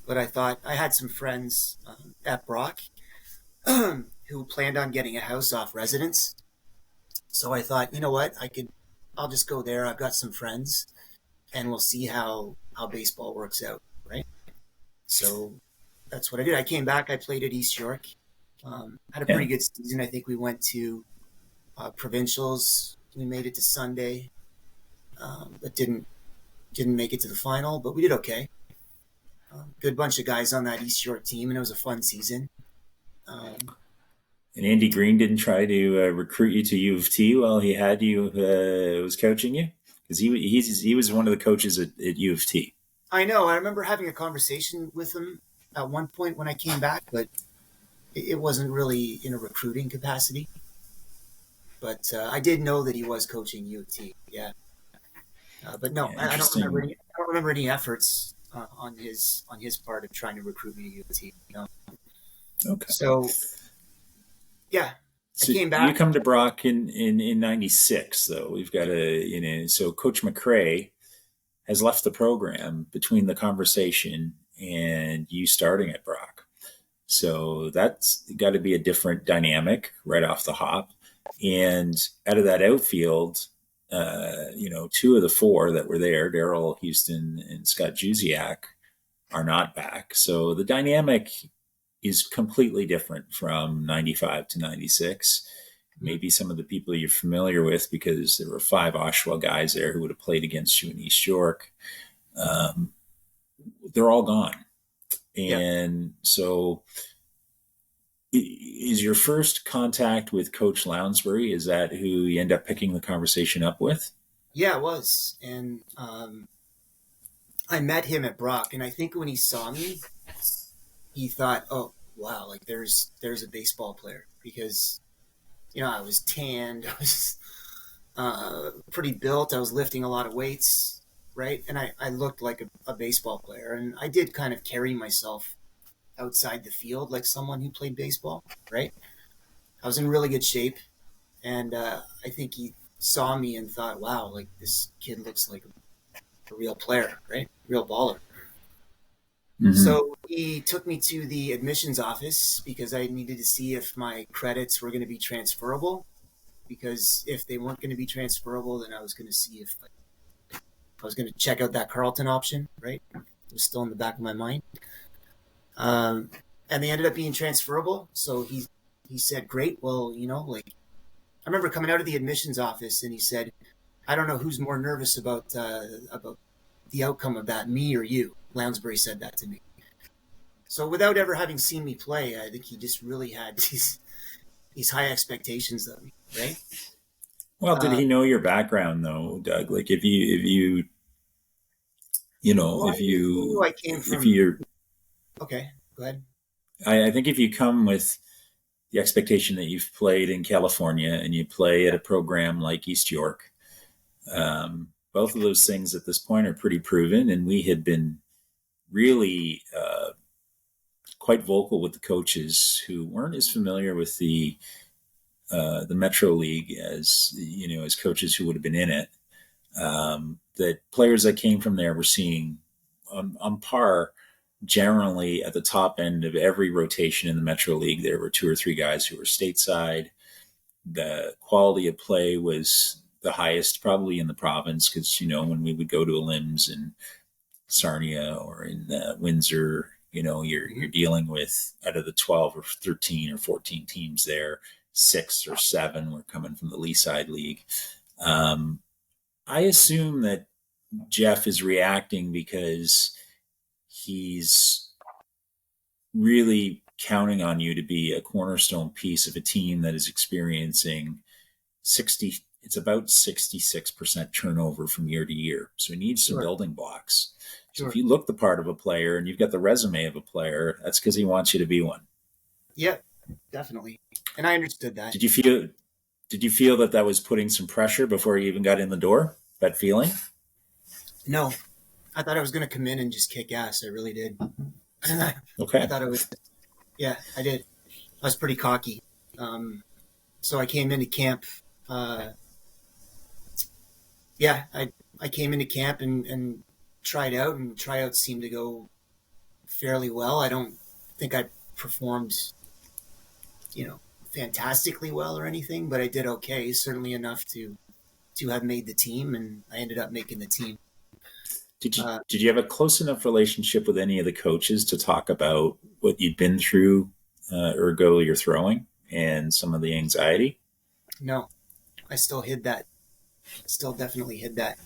[SPEAKER 3] but I thought I had some friends at Brock who planned on getting a house off residence. So I thought, you know what, I'll just go there. I've got some friends, and we'll see how baseball works out, right? So that's what I did. I came back. I played at East York. Had a
[SPEAKER 2] Yeah.
[SPEAKER 3] pretty good season. I think we went to provincials. We made it to Sunday, but didn't make it to the final. But we did okay. Good bunch of guys on that East York team, and it was a fun season.
[SPEAKER 2] And Andy Green didn't try to recruit you to U of T while he had you was coaching you, because he was one of the coaches at U of T.
[SPEAKER 3] I know. I remember having a conversation with him at one point when I came back, but it wasn't really in a recruiting capacity. But I did know that he was coaching U of T. Yeah, but no,
[SPEAKER 2] Yeah,
[SPEAKER 3] I don't remember
[SPEAKER 2] interesting.
[SPEAKER 3] any. I don't remember any efforts on his part of trying to recruit me to U of T. No.
[SPEAKER 2] Okay.
[SPEAKER 3] So yeah, I
[SPEAKER 2] So
[SPEAKER 3] came
[SPEAKER 2] you
[SPEAKER 3] back.
[SPEAKER 2] come to Brock in '96, though. We've got so Coach McRae has left the program between the conversation and you starting at Brock. So that's got to be a different dynamic right off the hop. And out of that outfield, two of the four that were there, Daryl Houston and Scott Juziak, are not back. So the dynamic is completely different from 95 to 96. Maybe some of the people you're familiar with, because there were 5 Oshawa guys there who would have played against you in East York. Um, they're all gone.
[SPEAKER 3] Yeah,
[SPEAKER 2] And so is your first contact with Coach Lounsbury, is that who you end up picking the conversation up with?
[SPEAKER 3] yeah, it was, and I met him at Brock, and I think when he saw me, he thought, "Oh, wow! Like there's a baseball player," because I was tanned, I was pretty built, I was lifting a lot of weights, right, and I looked like a baseball player, and I did kind of carry myself outside the field like someone who played baseball, right? I was in really good shape, and I think he saw me and thought, "Wow, like this kid looks like a real player, right? Real baller."
[SPEAKER 2] Mm-hmm.
[SPEAKER 3] So he took me to the admissions office because I needed to see if my credits were going to be transferable. Because if they weren't going to be transferable, then I was going to see if I was going to check out that Carleton option, right? It was still in the back of my mind. Um, and they ended up being transferable. So he said, "Great. Well, like I remember coming out of the admissions office, and he said, I don't know who's more nervous about the outcome of that, me or you." Lounsbury said that to me. So without ever having seen me play, I think he just really had these high expectations of me, right?
[SPEAKER 2] Well, did
[SPEAKER 3] Uh,
[SPEAKER 2] he know your background though, Doug? Like
[SPEAKER 3] well, he knew I came
[SPEAKER 2] if
[SPEAKER 3] from.
[SPEAKER 2] you're,
[SPEAKER 3] Okay, go ahead.
[SPEAKER 2] I think if you come with the expectation that you've played in California and you play at a program like East York, both of those things at this point are pretty proven. And we had been really quite vocal with the coaches who weren't as familiar with the Metro League as as coaches who would have been in it. That players that came from there were seeing on par generally at the top end of every rotation in the Metro League. There were 2 or 3 guys who were stateside. the quality of play was the highest probably in the province, because, when we would go to a Limbs in Sarnia or in Windsor, you're dealing with, out of the 12 or 13 or 14 teams there, 6 or 7 were coming from the Leaside League. I assume that Jeff is reacting because he's really counting on you to be a cornerstone piece of a team that is experiencing it's about 66% turnover from year to year. So he needs some building blocks. So if you look the part of a player and you've got the resume of a player, that's because he wants you to be one.
[SPEAKER 3] Yeah, definitely. And I understood that.
[SPEAKER 2] Did you feel that was putting some pressure before you even got in the door? That feeling?
[SPEAKER 3] No, I thought I was going to come in and just kick ass. I really did.
[SPEAKER 2] Okay.
[SPEAKER 3] I thought it was, yeah, I did. I was pretty cocky. So I came into camp. I came into camp and tried out, and tryouts seemed to go fairly well. I don't think I performed, fantastically well or anything, but I did okay, certainly enough to have made the team, and I ended up making the team.
[SPEAKER 2] Did you have a close enough relationship with any of the coaches to talk about what you'd been through, ergo your throwing and some of the anxiety?
[SPEAKER 3] No, I still hid that. Still definitely hid that.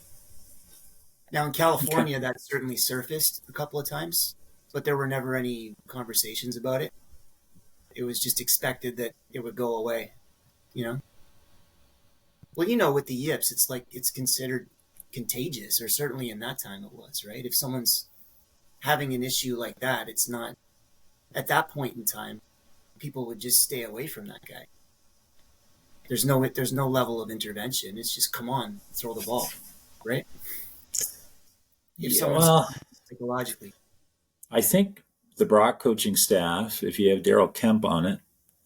[SPEAKER 3] Now in California, that certainly surfaced a couple of times, but there were never any conversations about it. It was just expected that it would go away, Well, with the yips, it's like it's considered contagious, or certainly in that time it was, right? If someone's having an issue like that, it's not, at that point in time, people would just stay away from that guy. There's no level of intervention. It's just, come on, throw the ball, right? If someone's psychologically.
[SPEAKER 2] I think the Brock coaching staff, if you have Daryl Kemp on it,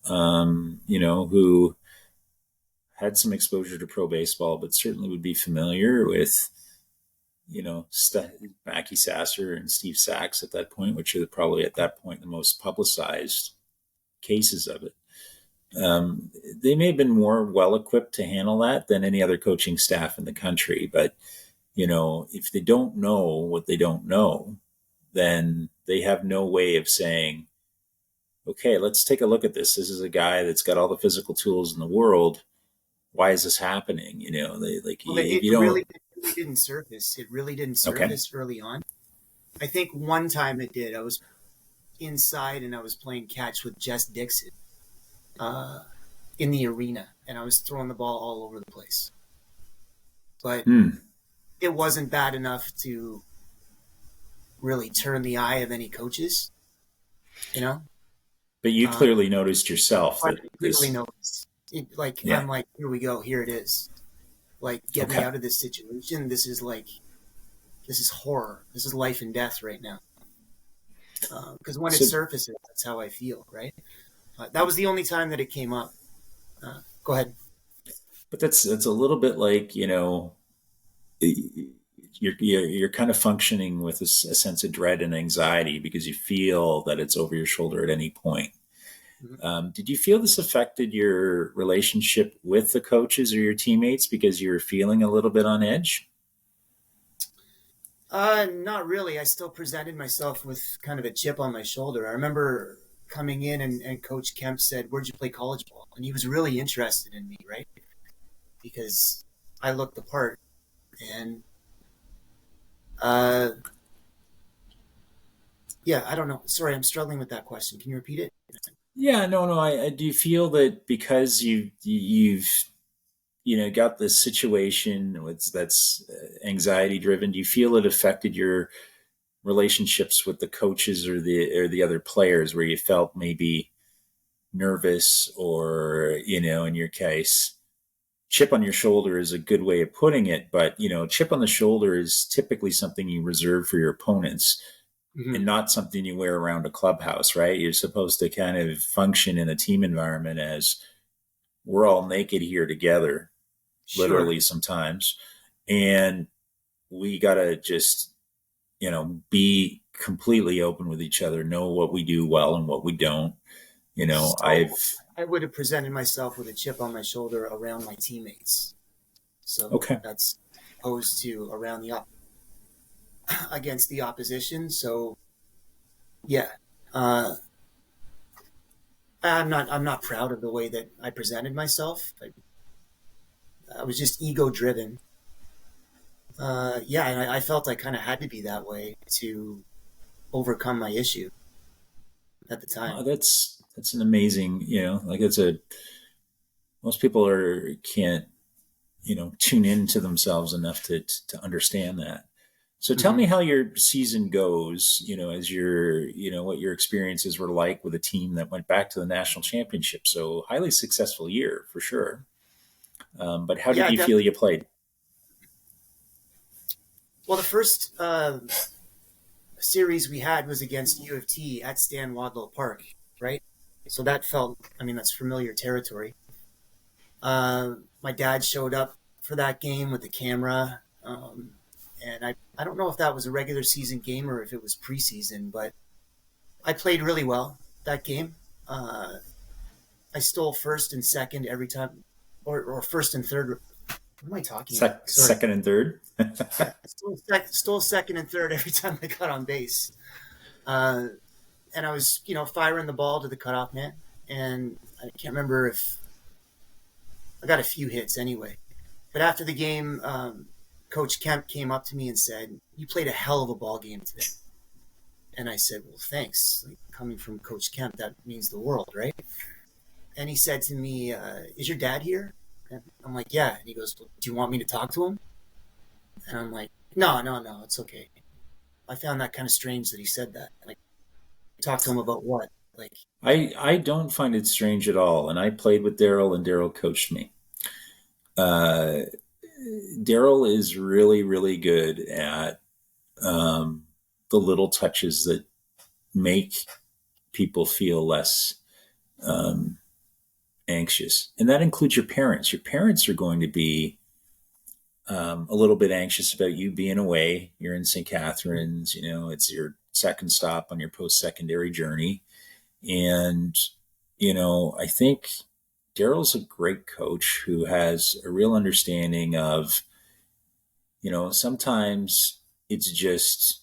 [SPEAKER 2] who had some exposure to pro baseball, but certainly would be familiar with, Mackie Sasser and Steve Sachs at that point, which are probably at that point the most publicized cases of it. They may have been more well-equipped to handle that than any other coaching staff in the country. But, if they don't know what they don't know, then they have no way of saying, okay, let's take a look at this. This is a guy that's got all the physical tools in the world. Why is this happening?
[SPEAKER 3] It really didn't surface. It really didn't surface early on. I think one time it did. I was inside and I was playing catch with Jess Dixon in the arena, and I was throwing the ball all over the place. But it wasn't bad enough to really turn the eye of any coaches,
[SPEAKER 2] But you clearly noticed yourself that
[SPEAKER 3] clearly noticed. I'm like, here we go. Here it is. Like, get me out of this situation. This is horror. This is life and death right now. Because when it surfaces, that's how I feel, right? That was the only time that it came up. Go ahead.
[SPEAKER 2] But that's a little bit like, you're kind of functioning with a sense of dread and anxiety because you feel that it's over your shoulder at any point. Mm-hmm. Did you feel this affected your relationship with the coaches or your teammates because you were feeling a little bit on edge?
[SPEAKER 3] Not really. I still presented myself with kind of a chip on my shoulder. I remember coming in and Coach Kemp said, "Where'd you play college ball?" And he was really interested in me, right? Because I looked the part. And I don't know. Sorry, I'm struggling with that question. Can you repeat it?
[SPEAKER 2] Yeah, no. I do feel that because you've got this situation that's anxiety driven. Do you feel it affected your relationships with the coaches or the other players, where you felt maybe nervous, or in your case, chip on your shoulder is a good way of putting it, but chip on the shoulder is typically something you reserve for your opponents. Mm-hmm. And not something you wear around a clubhouse, right? You're supposed to kind of function in a team environment as we're all naked here together, literally sometimes. And we got to just, be completely open with each other, know what we do well and what we don't.
[SPEAKER 3] So
[SPEAKER 2] I've
[SPEAKER 3] I would have presented myself with a chip on my shoulder around my teammates. So
[SPEAKER 2] okay.
[SPEAKER 3] that's opposed to around against the opposition. So yeah, uh, I'm not proud of the way that I presented myself. I was just ego driven. Yeah, and I felt I kind of had to be that way to overcome my issue at the time.
[SPEAKER 2] That's an amazing, like it's a most people are can't tune into themselves enough to understand that. So tell
[SPEAKER 3] Hmm.
[SPEAKER 2] me how your season goes, as what your experiences were like with a team that went back to the national championship. So highly successful year for sure. But how did
[SPEAKER 3] Yeah,
[SPEAKER 2] you feel you played?
[SPEAKER 3] well, the first series we had was against U of T at Stan Wadlow Park, right? So that felt, I mean, that's familiar territory. My dad showed up for that game with the camera. And I don't know if that was a regular season game or if it was preseason, but I played really well that game. Uh, I stole first and second every time, or first and third. What am I talking about? Sorry.
[SPEAKER 2] Second and third?
[SPEAKER 3] Yeah, stole second and third every time I got on base. Uh, and I was, firing the ball to the cutoff man. And I can't remember if I got a few hits anyway. But after the game, Coach Kemp came up to me and said, "You played a hell of a ball game today." And I said, "Well, thanks. Like, coming from Coach Kemp, that means the world, right?" And he said to me, "Is your dad here?" And I'm like, "Yeah." And he goes, "Do you want me to talk to him?" And I'm like, "No, no, no, it's okay." I found that kind of strange that he said that. Like, talk to him about what? Like,
[SPEAKER 2] I don't find it strange at all. And I played with Daryl, and Daryl coached me. Uh, Daryl is really, really good at the little touches that make people feel less um, anxious. And that includes your parents. Your parents are going to be a little bit anxious about you being away. You're in St. Catharines, it's your second stop on your post secondary journey. And, I think Daryl's a great coach who has a real understanding of, sometimes it's just,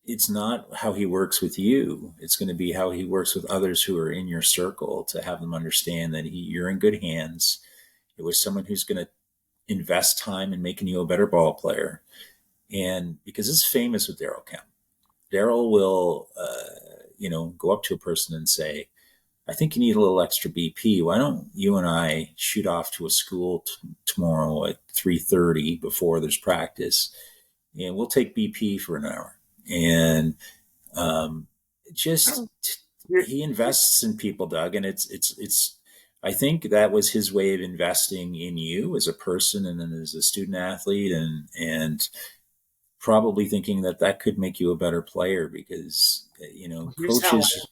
[SPEAKER 2] it's not how he works with you. It's going to be how he works with others who are in your circle to have them understand that you're in good hands. It was someone who's going to invest time in making you a better ball player. And because it's famous with Daryl Kemp, Daryl will, go up to a person and say, "I think you need a little extra BP. Why don't you and I shoot off to a school tomorrow at 3:30 before there's practice, and we'll take BP for an hour." And um, just
[SPEAKER 3] you're,
[SPEAKER 2] he invests in people, Doug, and it's. I think that was his way of investing in you as a person and then as a student athlete, and probably thinking that that could make you a better player because
[SPEAKER 3] here's how
[SPEAKER 2] coaches.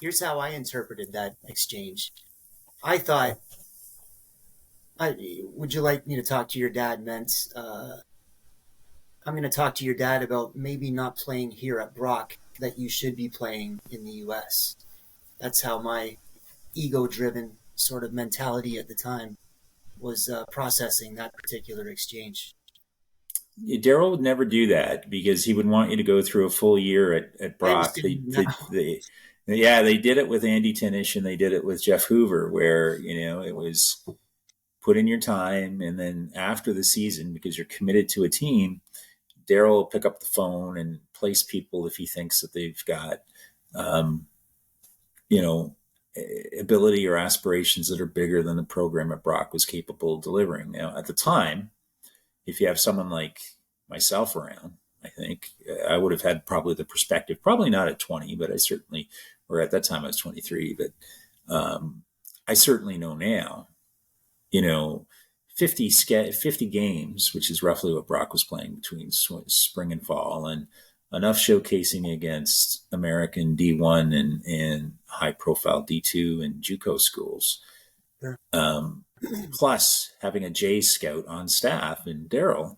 [SPEAKER 3] here's how I interpreted that exchange. I thought, would you like me to talk to your dad meant, I'm going to talk to your dad about maybe not playing here at Brock, that you should be playing in the US. That's how my ego driven sort of mentality at the time was processing that particular exchange.
[SPEAKER 2] Daryl would never do that because he would want you to go through a full year at
[SPEAKER 3] I
[SPEAKER 2] Brock.
[SPEAKER 3] understand now.
[SPEAKER 2] Yeah, they did it with Andy Tinish and they did it with Jeff Hoover, where it was put in your time, and then after the season, because you're committed to a team, Daryl will pick up the phone and place people if he thinks that they've got, um, you know, ability or aspirations that are bigger than the program at Brock was capable of delivering. Now, at the time, if you have someone like myself around, I think I would have had probably the perspective, probably not at 20, but I certainly, or at that time I was 23, but I certainly know now, you know, 50 games, which is roughly what Brock was playing between spring and fall, and enough showcasing against American D1 and high profile D2 and JUCO schools.
[SPEAKER 3] Sure.
[SPEAKER 2] Plus having a J scout on staff and Daryl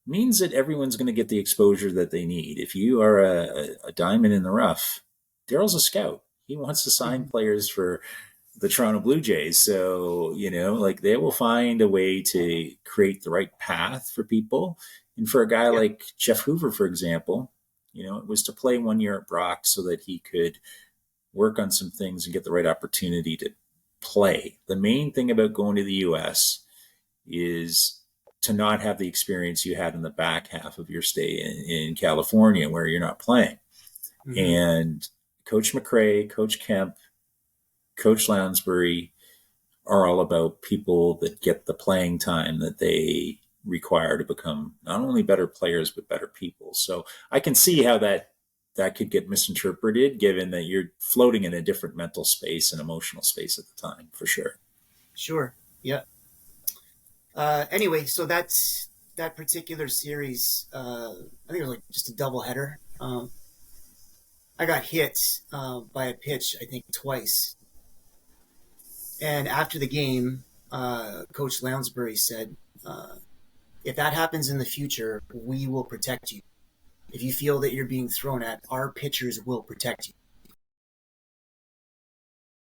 [SPEAKER 2] means that everyone's going to get the exposure that they need. If you are a diamond in the rough, Daryl's a scout. He wants to sign players for the Toronto Blue Jays. So, like they will find a way to create the right path for people. And for a guy like Jeff Hoover, for example, it was to play 1 year at Brock so that he could work on some things and get the right opportunity to play. The main thing about going to the US is to not have the experience you had in the back half of your stay in California where you're not playing. Mm-hmm. And Coach McRae, Coach Kemp, Coach Lounsbury are all about people that get the playing time that they require to become not only better players, but better people. So I can see how that could get misinterpreted, given that you're floating in a different mental space and emotional space at the time, for sure.
[SPEAKER 3] Sure. Yeah. Anyway, so that's that particular series. I think it was like just a doubleheader. I got hit by a pitch, I think, twice. And after the game, Coach Lounsbury said, if that happens in the future, we will protect you. If you feel that you're being thrown at, our pitchers will protect you.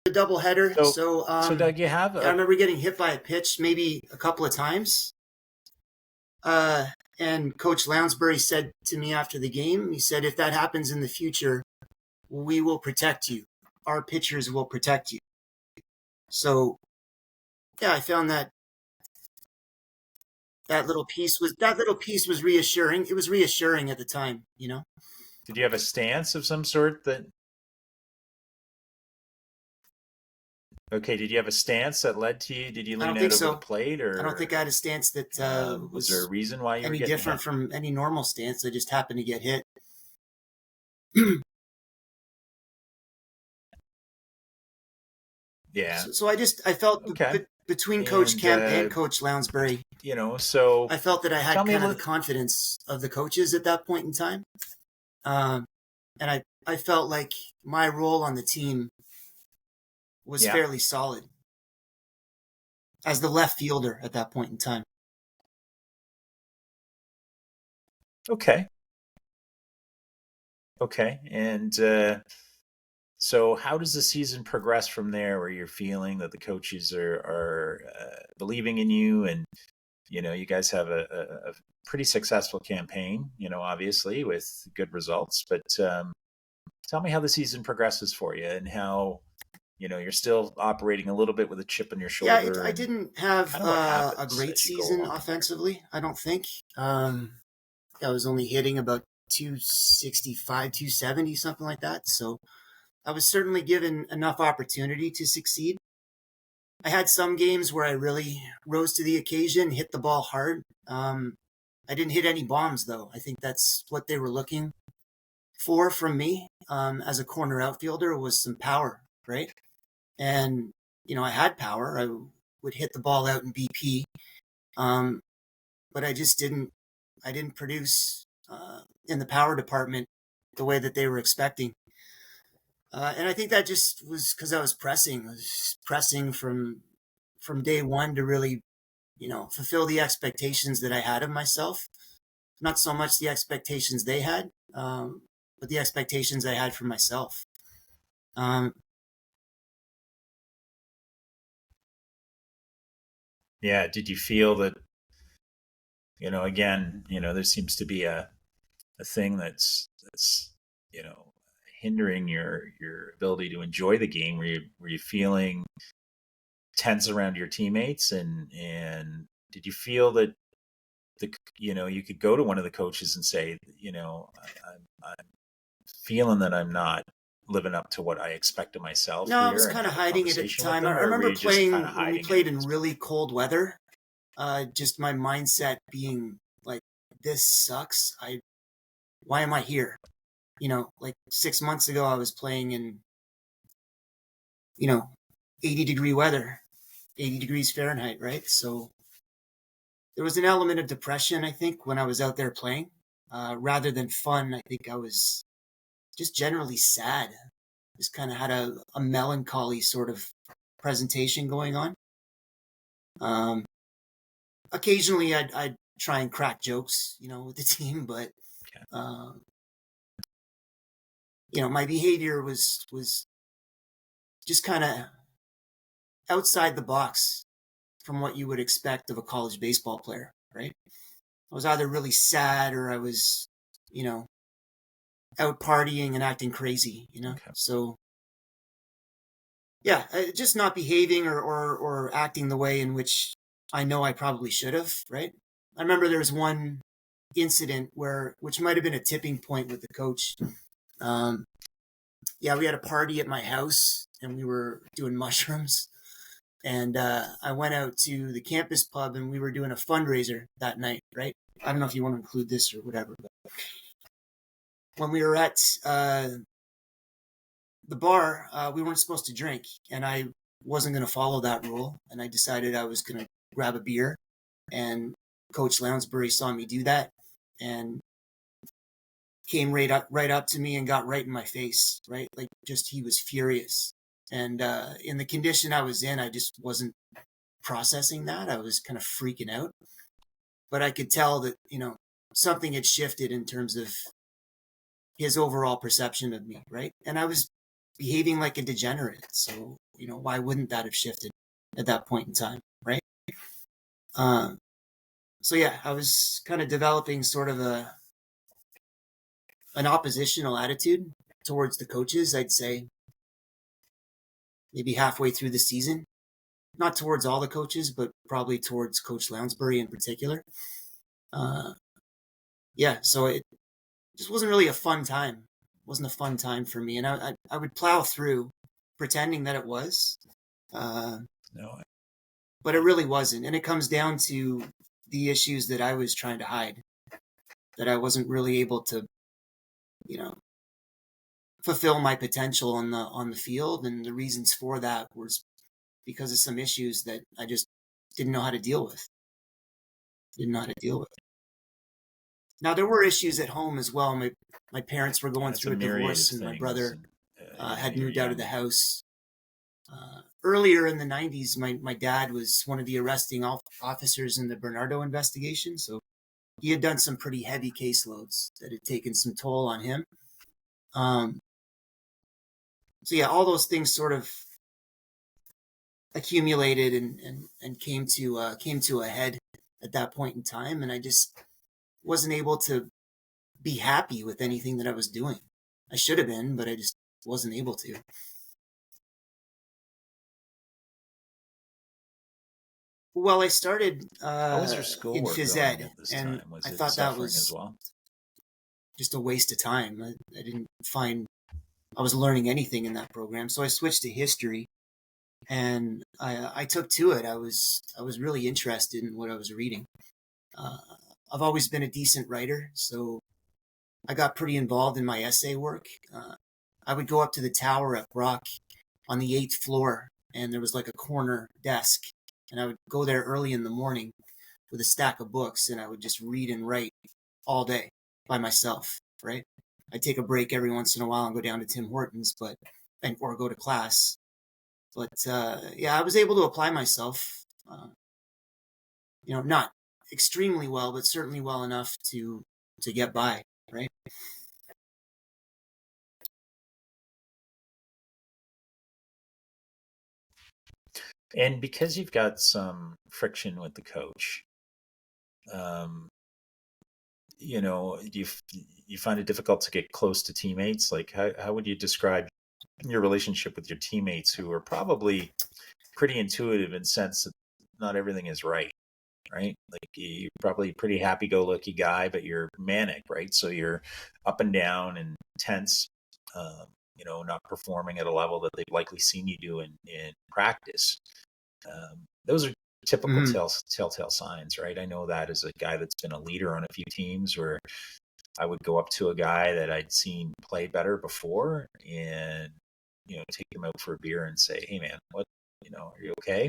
[SPEAKER 3] A doubleheader. So
[SPEAKER 2] Doug, you have
[SPEAKER 3] I remember getting hit by a pitch maybe a couple of times. And Coach Lounsbury said to me after the game, he said, if that happens in the future, we will protect you. Our pitchers will protect you. So, yeah, I found that little piece was reassuring. It was reassuring at the time,
[SPEAKER 2] Did you have a stance of some sort that? Okay, did you have a stance that led to you? Did you lean out over the plate, or
[SPEAKER 3] I don't think I had a stance that
[SPEAKER 2] was there a reason why you were
[SPEAKER 3] any
[SPEAKER 2] getting
[SPEAKER 3] different
[SPEAKER 2] hit?
[SPEAKER 3] from any normal stance? I just happened to get hit.
[SPEAKER 2] Yeah.
[SPEAKER 3] So I felt between Coach Kemp and Coach Lounsbury,
[SPEAKER 2] so
[SPEAKER 3] I felt that I had kind of the confidence of the coaches at that point in time. And I felt like my role on the team was fairly solid as the left fielder at that point in time.
[SPEAKER 2] Okay. And so how does the season progress from there, where you're feeling that the coaches are believing in you, and you guys have a pretty successful campaign, obviously with good results, but tell me how the season progresses for you and how you're still operating a little bit with a chip on your shoulder.
[SPEAKER 3] Yeah, I didn't have a great season offensively, I don't think. I was only hitting about 265, 270, something like that. So I was certainly given enough opportunity to succeed. I had some games where I really rose to the occasion, hit the ball hard. I didn't hit any bombs, though. I think that's what they were looking for from me as a corner outfielder, was some power, right? And, I had power. I would hit the ball out in BP. But I just didn't produce in the power department the way that they were expecting. And I think that just was because I was pressing. I was pressing from day one to really, fulfill the expectations that I had of myself. Not so much the expectations they had, but the expectations I had for myself.
[SPEAKER 2] Yeah. Did you feel that, again, there seems to be a thing that's hindering your ability to enjoy the game? Were you feeling tense around your teammates, and did you feel that you could go to one of the coaches and say, I'm feeling that I'm not living up to what I expect of myself?
[SPEAKER 3] No, I was kind of hiding it at the time. I remember playing when we played in really cold weather. Just my mindset being like, this sucks. Why am I here? Like 6 months ago, I was playing in, 80-degree weather, 80 degrees Fahrenheit, right? So there was an element of depression, I think, when I was out there playing. Rather than fun, I think I was just generally sad. Just kind of had a melancholy sort of presentation going on. Occasionally, I'd try and crack jokes, with the team, but my behavior was just kind of outside the box from what you would expect of a college baseball player, right? I was either really sad or I was, you know, out partying and acting crazy, you know?
[SPEAKER 2] Okay.
[SPEAKER 3] So, yeah, just not behaving or acting the way in which I know I probably should have, right? I remember there was one incident which might have been a tipping point with the coach. Um, yeah, we had a party at my house and we were doing mushrooms. And I went out to the campus pub and we were doing a fundraiser that night, right? I don't know if you want to include this or whatever, but when we were at the bar, we weren't supposed to drink, and I wasn't going to follow that rule. And I decided I was going to grab a beer, and Coach Lounsbury saw me do that and came right up to me and got right in my face, right? Like, just he was furious. And in the condition I was in, I just wasn't processing that. I was kind of freaking out. But I could tell that, something had shifted in terms of his overall perception of me, right? And I was behaving like a degenerate. So, why wouldn't that have shifted at that point in time, right? So yeah, I was kind of developing sort of an oppositional attitude towards the coaches, I'd say maybe halfway through the season. Not towards all the coaches, but probably towards Coach Lounsbury in particular. Yeah, so it just wasn't really a fun time. It wasn't a fun time for me. And I would plow through pretending that it was.
[SPEAKER 2] No.
[SPEAKER 3] But it really wasn't. And it comes down to the issues that I was trying to hide, that I wasn't really able to, fulfill my potential on the field. And the reasons for that was because of some issues that I just didn't know how to deal with. Now, there were issues at home as well. My parents were going through a divorce, and my brother had moved out of the house. Earlier in the 90s, my dad was one of the arresting officers in the Bernardo investigation. So he had done some pretty heavy caseloads that had taken some toll on him. So yeah, all those things sort of accumulated and came to a head at that point in time. And I just wasn't able to be happy with anything that I was doing. I should have been, but I just wasn't able to. Well, I started
[SPEAKER 2] How was your schoolwork
[SPEAKER 3] in phys
[SPEAKER 2] going
[SPEAKER 3] ed,
[SPEAKER 2] at this
[SPEAKER 3] and
[SPEAKER 2] time? Was
[SPEAKER 3] I
[SPEAKER 2] it
[SPEAKER 3] thought that
[SPEAKER 2] suffering
[SPEAKER 3] was
[SPEAKER 2] as well?
[SPEAKER 3] just a waste of time. I didn't find I was learning anything in that program, so I switched to history, and I took to it. I was really interested in what I was reading. I've always been a decent writer, so I got pretty involved in my essay work. I would go up to the tower at Brock on the 8th floor, and there was like a corner desk, and I would go there early in the morning with a stack of books, and I would just read and write all day by myself, right? I'd take a break every once in a while and go down to Tim Hortons, or go to class. But yeah, I was able to apply myself, not extremely well, but certainly well enough to get by, right?
[SPEAKER 2] And because you've got some friction with the coach, um, do you find it difficult to get close to teammates? Like, how would you describe your relationship with your teammates who are probably pretty intuitive in sense that not everything is right? Like you're probably a pretty happy-go-lucky guy, but you're manic, right? So you're up and down and tense, not performing at a level that they've likely seen you do in practice. Those are typical
[SPEAKER 3] Mm-hmm.
[SPEAKER 2] telltale signs, right? I know that as a guy that's been a leader on a few teams where I would go up to a guy that I'd seen play better before and, take him out for a beer and say, hey man, what, are you okay?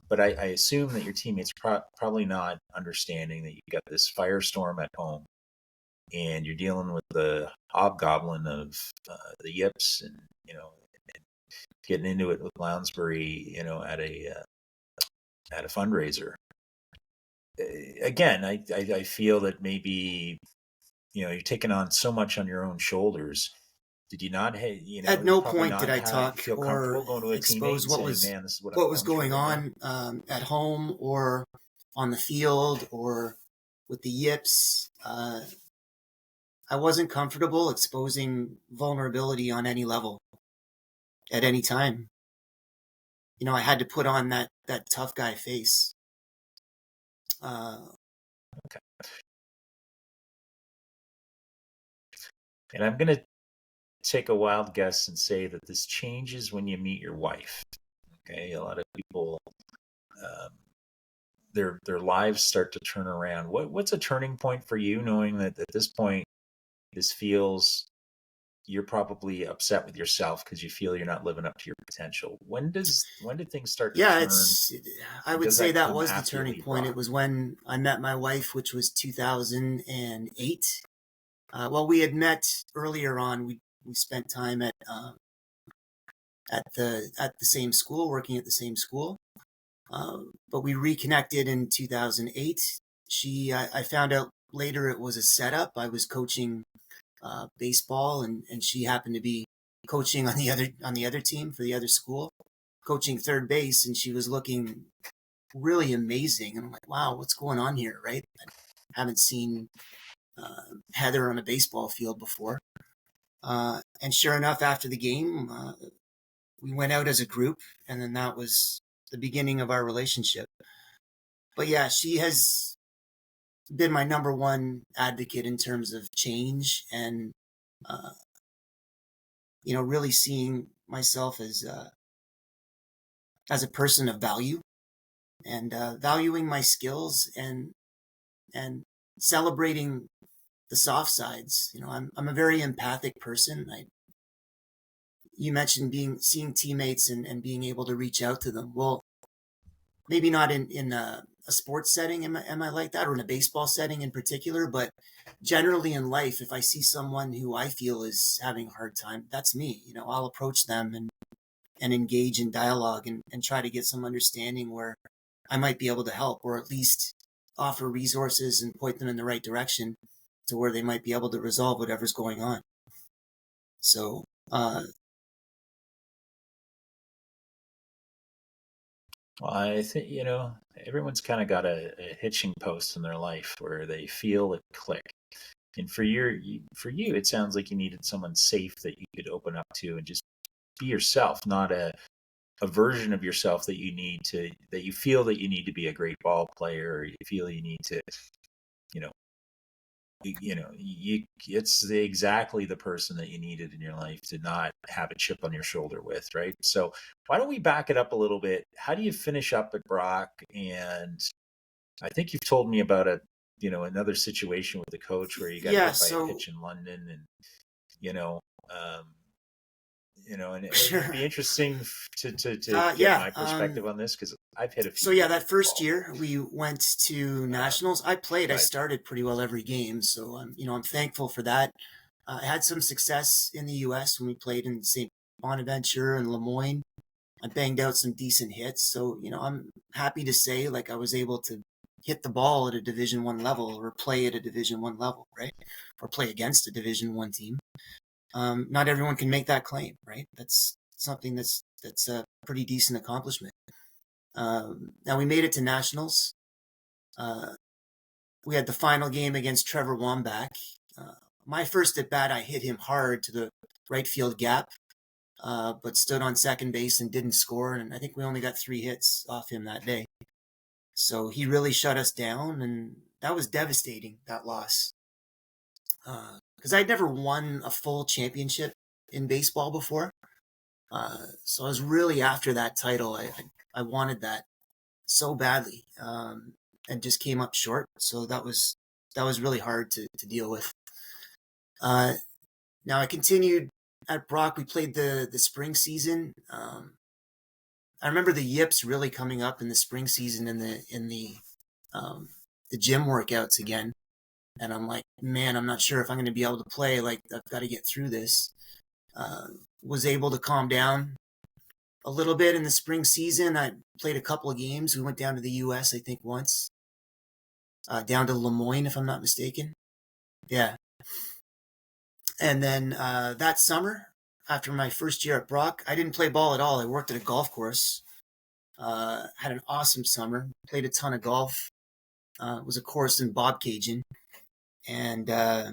[SPEAKER 2] But I assume that your teammates probably not understanding that you've got this firestorm at home and you're dealing with the hobgoblin of the yips and, and getting into it with Lounsbury, at a fundraiser. Again, I feel that maybe, you're taking on so much on your own shoulders Did you not,
[SPEAKER 3] At
[SPEAKER 2] you
[SPEAKER 3] no
[SPEAKER 2] probably
[SPEAKER 3] point did
[SPEAKER 2] not
[SPEAKER 3] I talk
[SPEAKER 2] feel
[SPEAKER 3] or
[SPEAKER 2] comfortable going to a teammate
[SPEAKER 3] expose
[SPEAKER 2] and saying, man, this is what I'm
[SPEAKER 3] what was
[SPEAKER 2] going through
[SPEAKER 3] going
[SPEAKER 2] right now?
[SPEAKER 3] on at home or on the field or with the yips. I wasn't comfortable exposing vulnerability on any level at any time. I had to put on that tough guy face.
[SPEAKER 2] Okay. And I'm going to take a wild guess and say that this changes when you meet your wife. Okay. A lot of people, um, their lives start to turn around. What's a turning point for you, knowing that at this point, this feels you're probably upset with yourself because you feel you're not living up to your potential. When did things start to
[SPEAKER 3] Yeah,
[SPEAKER 2] turn?
[SPEAKER 3] I
[SPEAKER 2] And
[SPEAKER 3] would
[SPEAKER 2] does
[SPEAKER 3] say
[SPEAKER 2] that
[SPEAKER 3] that
[SPEAKER 2] come
[SPEAKER 3] was the
[SPEAKER 2] after you
[SPEAKER 3] turning
[SPEAKER 2] leave
[SPEAKER 3] point. It
[SPEAKER 2] Brock?
[SPEAKER 3] was when I met my wife, which was 2008. Well, we had met earlier on. We spent time at the same school, working at the same school. But we reconnected in 2008. I found out later it was a setup. I was coaching baseball, and she happened to be coaching on the other team for the other school, coaching third base, and she was looking really amazing. And I'm like, wow, what's going on here, right? I haven't seen Heather on a baseball field before. And sure enough, after the game, we went out as a group, and then that was the beginning of our relationship. But yeah, she has been my number one advocate in terms of change and, uh, really seeing myself as a person of value and valuing my skills and celebrating the soft sides. I'm a very empathic person. You mentioned seeing teammates and being able to reach out to them. Well, maybe not in a sports setting am I like that, or in a baseball setting in particular, but generally in life, if I see someone who I feel is having a hard time, that's me. I'll approach them and engage in dialogue and try to get some understanding where I might be able to help, or at least offer resources and point them in the right direction to where they might be able to resolve whatever's going on. So,
[SPEAKER 2] Well, I think, everyone's kind of got a hitching post in their life where they feel it click. And for you, it sounds like you needed someone safe that you could open up to and just be yourself, not a version of yourself that you feel that you need to be a great ball player, or you feel you need to, you know, it's exactly the person that you needed in your life to not have a chip on your shoulder with, right? So why don't we back it up a little bit? How do you finish up at Brock? And I think you've told me about another situation with the coach where you got
[SPEAKER 3] yeah,
[SPEAKER 2] hit by a
[SPEAKER 3] so
[SPEAKER 2] pitch in London, and you know, um, and it'd
[SPEAKER 3] sure.
[SPEAKER 2] be interesting to get
[SPEAKER 3] Yeah.
[SPEAKER 2] my perspective on this because I've hit a
[SPEAKER 3] So
[SPEAKER 2] few
[SPEAKER 3] yeah,
[SPEAKER 2] pitches
[SPEAKER 3] that
[SPEAKER 2] with the
[SPEAKER 3] first
[SPEAKER 2] ball.
[SPEAKER 3] year we went to
[SPEAKER 2] Um,
[SPEAKER 3] nationals. I
[SPEAKER 2] but
[SPEAKER 3] started pretty well every game, so I'm thankful for that. I had some success in the U.S. when we played in St. Bonaventure and Lemoyne. I banged out some decent hits, so I'm happy to say like I was able to hit the ball at a Division I level or play at a Division I level, right? Or play against a Division I team. Not everyone can make that claim, right? That's something that's a pretty decent accomplishment. Now we made it to nationals. Uh, we had the final game against Trevor Wambach. My first at bat, I hit him hard to the right field gap, but stood on second base and didn't score. And I think we only got 3 hits off him that day. So he really shut us down, and that was devastating, that loss. Because I'd never won a full championship in baseball before. So I was really after that title. I wanted that so badly, and just came up short. So that was really hard to deal with. Uh, Now I continued at Brock. We played the spring season. I remember the yips really coming up in the spring season in the gym workouts again. And I'm like, man, I'm not sure if I'm going to be able to play. Like, I've got to get through this. Uh, was able to calm down a little bit in the spring season. I played a couple of games. We went down to the U.S. I think once, down to Lemoyne, if I'm not mistaken. Yeah. And then that summer, after my first year at Brock, I didn't play ball at all. I worked at a golf course. Had an awesome summer. Played a ton of golf. It was a course in Bob Cajun, and I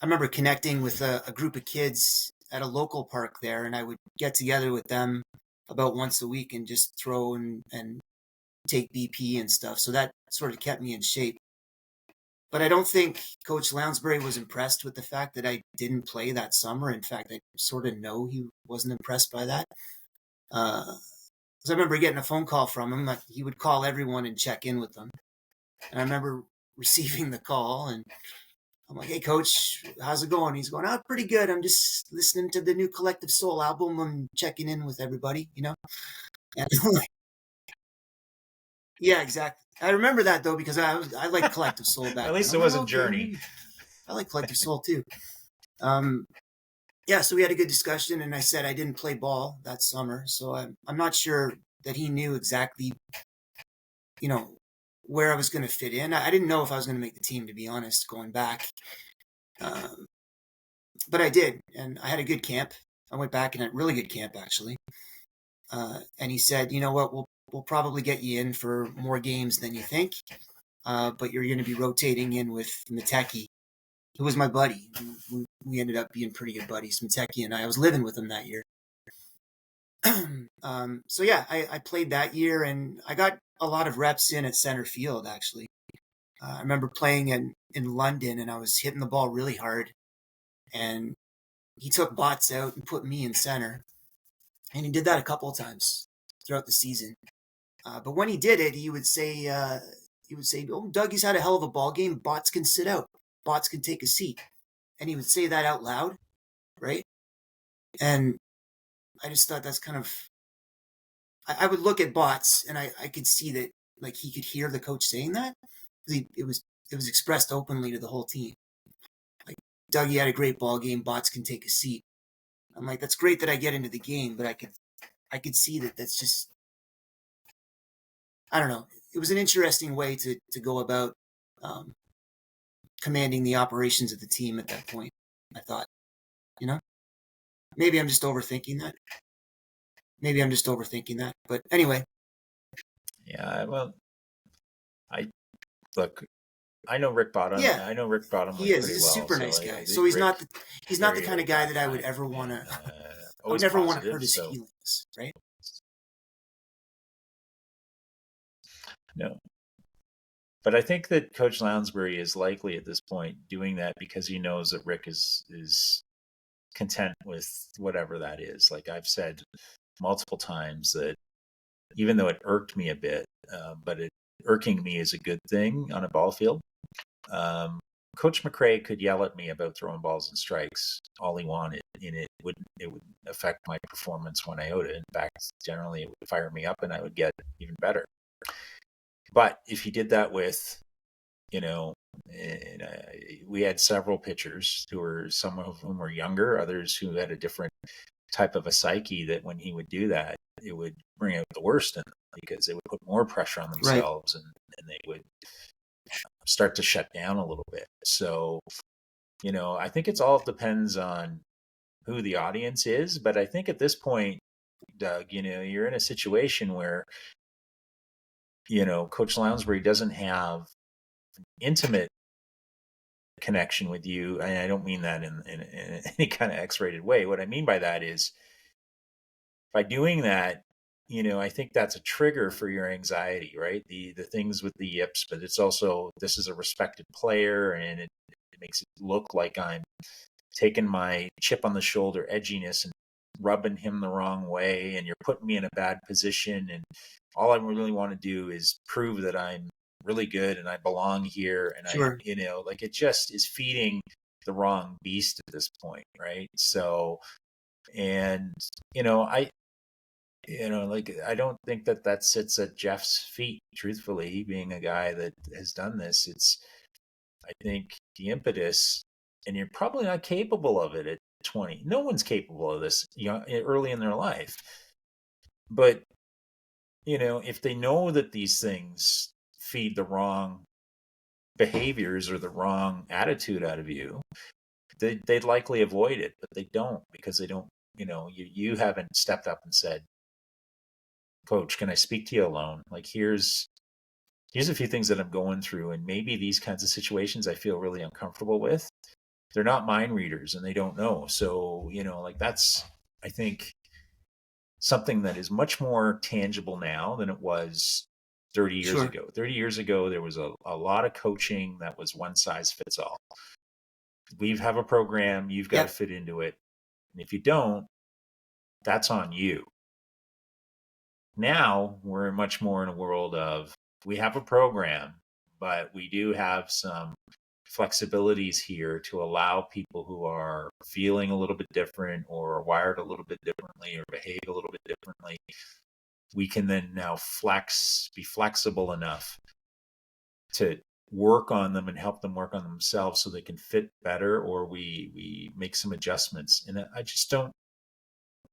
[SPEAKER 3] remember connecting with a group of kids at a local park there, and I would get together with them about once a week and just throw and take BP and stuff. So that sort of kept me in shape. But I don't think Coach Lounsbury was impressed with the fact that I didn't play that summer. In fact, I sort of know he wasn't impressed by that. Because I remember getting a phone call from him. Like, he would call everyone and check in with them. And I remember receiving the call, and I'm like, "Hey, Coach, how's it going?" He's going, "Oh, pretty good. I'm just listening to the new Collective Soul album and checking in with everybody, you know?" And I'm like, yeah, exactly. I remember that, though, because I liked Collective Soul back then.
[SPEAKER 2] At least
[SPEAKER 3] I'm
[SPEAKER 2] it
[SPEAKER 3] like,
[SPEAKER 2] wasn't
[SPEAKER 3] okay,
[SPEAKER 2] Journey.
[SPEAKER 3] I like Collective Soul, too. Yeah, so we had a good discussion, and I said I didn't play ball that summer, so I'm not sure that he knew exactly, you know, where I was going to fit in. I didn't know if I was going to make the team, to be honest, going back. But I did, and I had a good camp. I went back in a really good camp, actually. And he said, "You know what? We'll probably get you in for more games than you think, but you're going to be rotating in with Mateki, who was my buddy. We ended up being pretty good buddies, Mateki and I. I was living with him that year. So yeah, I played that year, and I got a lot of reps in at center field, actually. I remember playing in London, and I was hitting the ball really hard, and he took Bots out and put me in center. And he did that a couple of times throughout the season. But when he did it, he would say, "Oh, Dougie's had a hell of a ball game. Bots can sit out. Bots can take a seat." And he would say that out loud, right? And I just thought that's kind of. I would look at Bots, and I could see that, like, he could hear the coach saying that. It was expressed openly to the whole team. Like, Dougie had a great ball game. Bots can take a seat. I'm like, that's great that I get into the game, but I could see that that's just. I don't know. It was an interesting way to go about commanding the operations of the team at that point. I thought, you know, maybe I'm just overthinking that. But anyway.
[SPEAKER 2] Yeah, well, I look. I know Rick Bottom.
[SPEAKER 3] Yeah,
[SPEAKER 2] I know Rick Bottom
[SPEAKER 3] he is.
[SPEAKER 2] pretty
[SPEAKER 3] He's a
[SPEAKER 2] well.
[SPEAKER 3] super nice
[SPEAKER 2] So
[SPEAKER 3] guy. So he's
[SPEAKER 2] Rick,
[SPEAKER 3] not the kind of guy that I would ever want to. I would never want to hurt his feelings, right?
[SPEAKER 2] No. But I think that Coach Lounsbury is likely at this point doing that because he knows that Rick is content with whatever that is. Like I've said multiple times that even though it irked me a bit, but irking me is a good thing on a ball field. Coach McRae could yell at me about throwing balls and strikes all he wanted, and it would affect my performance one iota. In fact, generally it would fire me up, and I would get even better. But if he did that with, we had several pitchers some of whom were younger, others who had a different type of a psyche, that when he would do that, it would bring out the worst in them because they would put more pressure on themselves, right, and they would start to shut down a little bit. So, I think it all depends on who the audience is. But I think at this point, Doug, you're in a situation where, Coach Lounsbury doesn't have an intimate connection with you. And I don't mean that in any kind of X-rated way. What I mean by that is, by doing that, I think that's a trigger for your anxiety, right? The things with the yips, but it's also, this is a respected player, and it makes it look like I'm taking my chip on the shoulder edginess and rubbing him the wrong way, and you're putting me in a bad position, and all I really want to do is prove that I'm really good and I belong here. And sure. It just is feeding the wrong beast at this point, right? So, and I don't think that sits at Jeff's feet, truthfully, being a guy that has done this. I think the impetus, and you're probably not capable of it at 20. No one's capable of this early in their life. But, if they know that these things feed the wrong behaviors or the wrong attitude out of you, they'd likely avoid it, but they don't, because they don't, you haven't stepped up and said, Coach, can I speak to you alone? Like, here's a few things that I'm going through, and maybe these kinds of situations I feel really uncomfortable with. They're not mind readers and they don't know. So, like, that's, I think, something that is much more tangible now than it was 30 years
[SPEAKER 3] Sure.
[SPEAKER 2] ago. 30 years ago, there was a lot of coaching that was one size fits all. We have a program, you've got to fit into it. And if you don't, that's on you. Now we're much more in a world of, we have a program, but we do have some flexibilities here to allow people who are feeling a little bit different or wired a little bit differently or behave a little bit differently. We can then now be flexible enough to work on them and help them work on themselves so they can fit better, or we make some adjustments. And I just don't,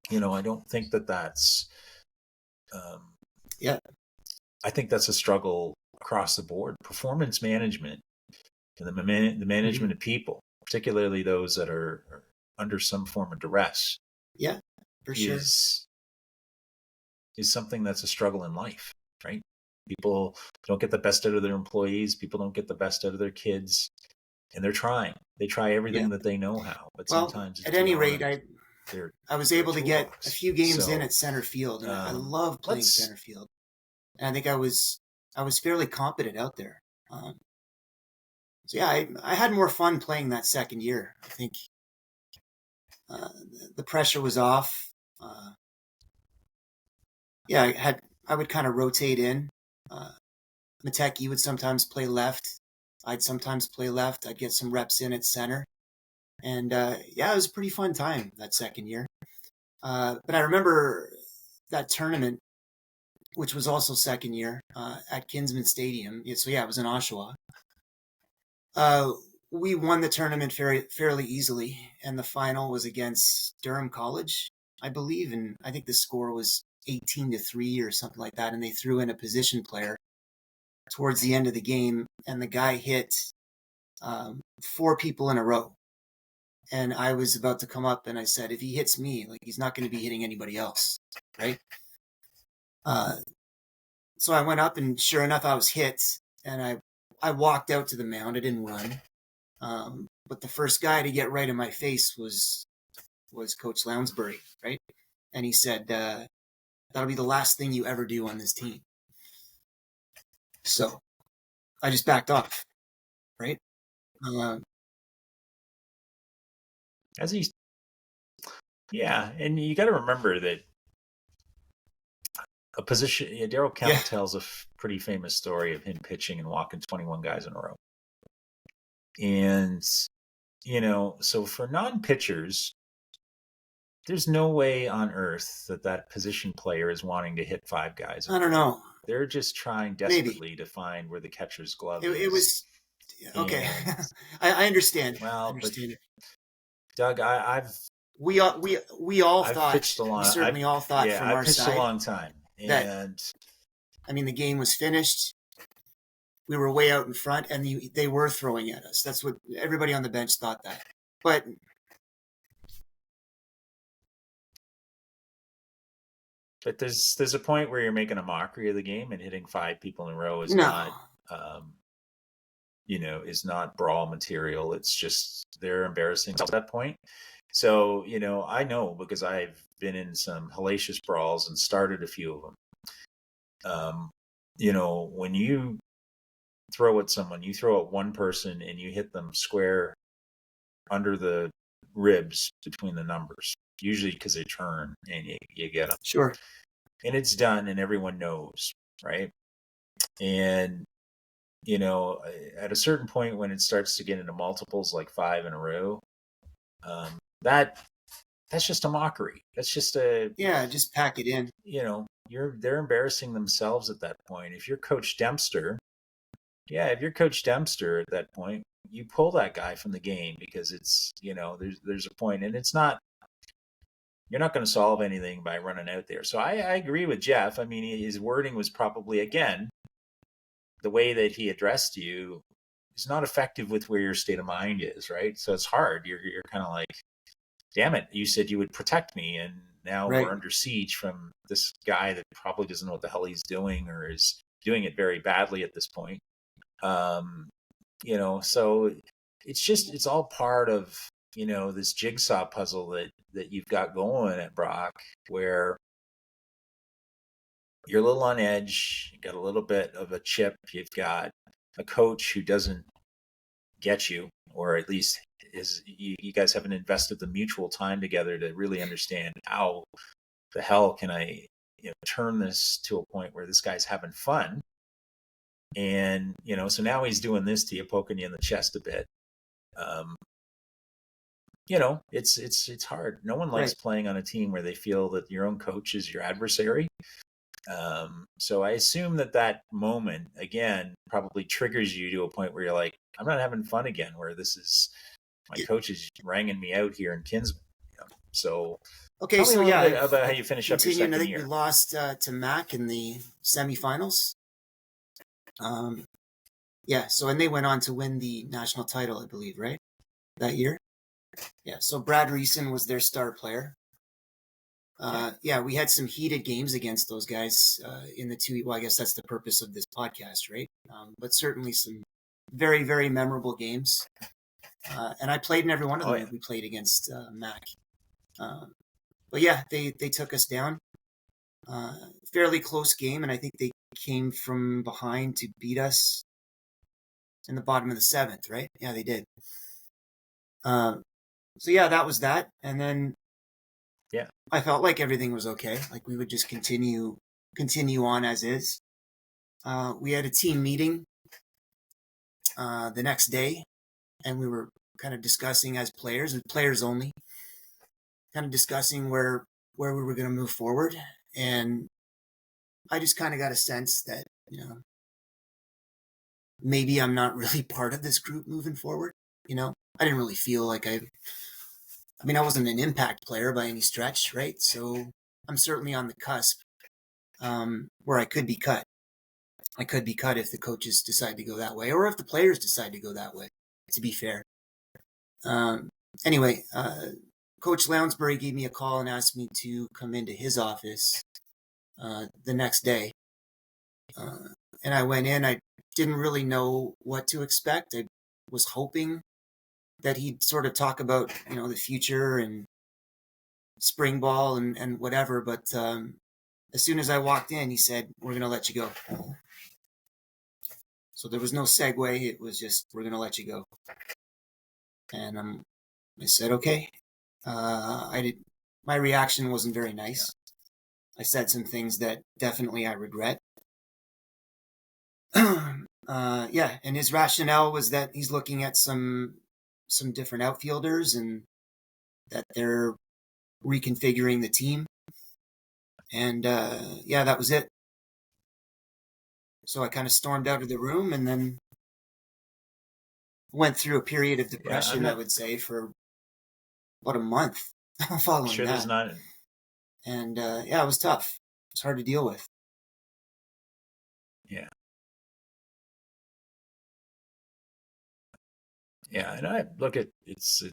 [SPEAKER 2] I don't think that that's, I think that's a struggle across the board. Performance management and the management of people, particularly those that are under some form of duress,
[SPEAKER 3] for sure,
[SPEAKER 2] is something that's a struggle in life, right? People don't get the best out of their employees. People don't get the best out of their kids, and they're trying. They try everything that they know how, but sometimes it's
[SPEAKER 3] at any rate, I was able to get a few games in at center field, and I love playing center field. And I think I was fairly competent out there. So yeah, I had more fun playing that second year. I think the pressure was off. I would kind of rotate in. Mateki would sometimes play left. I'd sometimes play left. I'd get some reps in at center. And it was a pretty fun time that second year. But I remember that tournament, which was also second year, at Kinsman Stadium. So it was in Oshawa. We won the tournament fairly easily, and the final was against Durham College, I believe, and I think the score was 18-3 or something like that, and they threw in a position player towards the end of the game, and the guy hit 4 people in a row. And I was about to come up, and I said, if he hits me, like, he's not going to be hitting anybody else, right? So I went up, and sure enough, I was hit, and I walked out to the mound. I didn't run. But the first guy to get right in my face was Coach Lounsbury, right? And he said, that'll be the last thing you ever do on this team. So I just backed off, right?
[SPEAKER 2] And you got to remember that a position, Daryl Kemp tells a pretty famous story of him pitching and walking 21 guys in a row. And, so for non-pitchers, there's no way on earth that position player is wanting to hit 5 guys.
[SPEAKER 3] I don't know.
[SPEAKER 2] They're just trying desperately to find where the catcher's glove is.
[SPEAKER 3] It was, okay. I understand.
[SPEAKER 2] Well,
[SPEAKER 3] I understand it.
[SPEAKER 2] Doug,
[SPEAKER 3] we all thought,
[SPEAKER 2] pitched a long,
[SPEAKER 3] we certainly all thought from our side.
[SPEAKER 2] I pitched a long time. And
[SPEAKER 3] the game was finished. We were way out in front, and they were throwing at us. That's what everybody on the bench thought that. But
[SPEAKER 2] there's a point where you're making a mockery of the game, and hitting 5 people in a row is not, is not brawl material. It's just, they're embarrassing at that point. So, I know, because I've been in some hellacious brawls and started a few of them. When you throw at someone, you throw at one person and you hit them square under the ribs between the numbers, usually because they turn and you get them.
[SPEAKER 3] Sure.
[SPEAKER 2] And it's done, and everyone knows, right? And, at a certain point when it starts to get into multiples, like 5 in a row, that's just a mockery. That's just
[SPEAKER 3] just pack it in.
[SPEAKER 2] They're embarrassing themselves at that point. If you're Coach Dempster, at that point, you pull that guy from the game, because it's, there's a point, and it's not, you're not going to solve anything by running out there. So I agree with Jeff. I mean, his wording was probably, again, the way that he addressed you is not effective with where your state of mind is, right? So it's hard. You're kind of like, damn it, you said you would protect me, and now
[SPEAKER 3] Right.
[SPEAKER 2] we're under siege from this guy that probably doesn't know what the hell he's doing, or is doing it very badly at this point. So it's all part of, this jigsaw puzzle that you've got going at Brock, where you're a little on edge, you got a little bit of a chip, you've got a coach who doesn't get you, or at least you guys haven't invested the mutual time together to really understand how the hell can I turn this to a point where this guy's having fun. And so now he's doing this to you, poking you in the chest a bit. It's hard. No one likes playing on a team where they feel that your own coach is your adversary. So I assume that moment, again, probably triggers you to a point where you're like, I'm not having fun again, where this is, my coach is ringing me out here in Kinsman. So
[SPEAKER 3] Okay,
[SPEAKER 2] tell me
[SPEAKER 3] so
[SPEAKER 2] a little bit about how you finish up your second
[SPEAKER 3] I think
[SPEAKER 2] year.
[SPEAKER 3] we lost to Mac in the semifinals. So and they went on to win the national title, I believe, right? That year? Yeah, so Brad Reeson was their star player. We had some heated games against those guys in the two. Well, I guess that's the purpose of this podcast, right? But certainly some very, very memorable games. And I played in every one of them that we played against Mac. But yeah, they took us down. Fairly close game, and I think they came from behind to beat us in the bottom of the seventh, right? Yeah, they did. That was that. And then I felt like everything was okay. Like we would just continue on as is. We had a team meeting the next day, and we were kind of discussing as players only, kind of discussing where we were going to move forward. And I just kind of got a sense that, maybe I'm not really part of this group moving forward. I didn't really feel like I wasn't an impact player by any stretch, right? So I'm certainly on the cusp where I could be cut. I could be cut if the coaches decide to go that way, or if the players decide to go that way, to be fair. Anyway, Coach Lounsbury gave me a call and asked me to come into his office the next day. And I went in. I didn't really know what to expect. I was hoping that he'd sort of talk about, the future and spring ball and whatever. But as soon as I walked in, he said, "We're going to let you go." So there was no segue. It was just, "We're going to let you go." And I said, "Okay." My reaction wasn't very nice. I said some things that definitely I regret. And his rationale was that he's looking at some different outfielders and that they're reconfiguring the team. And that was it. So I kind of stormed out of the room and then went through a period of depression, I would say, for about a month following that.
[SPEAKER 2] There's not.
[SPEAKER 3] And it was tough. It's hard to deal with.
[SPEAKER 2] Yeah. Yeah, and I look at it's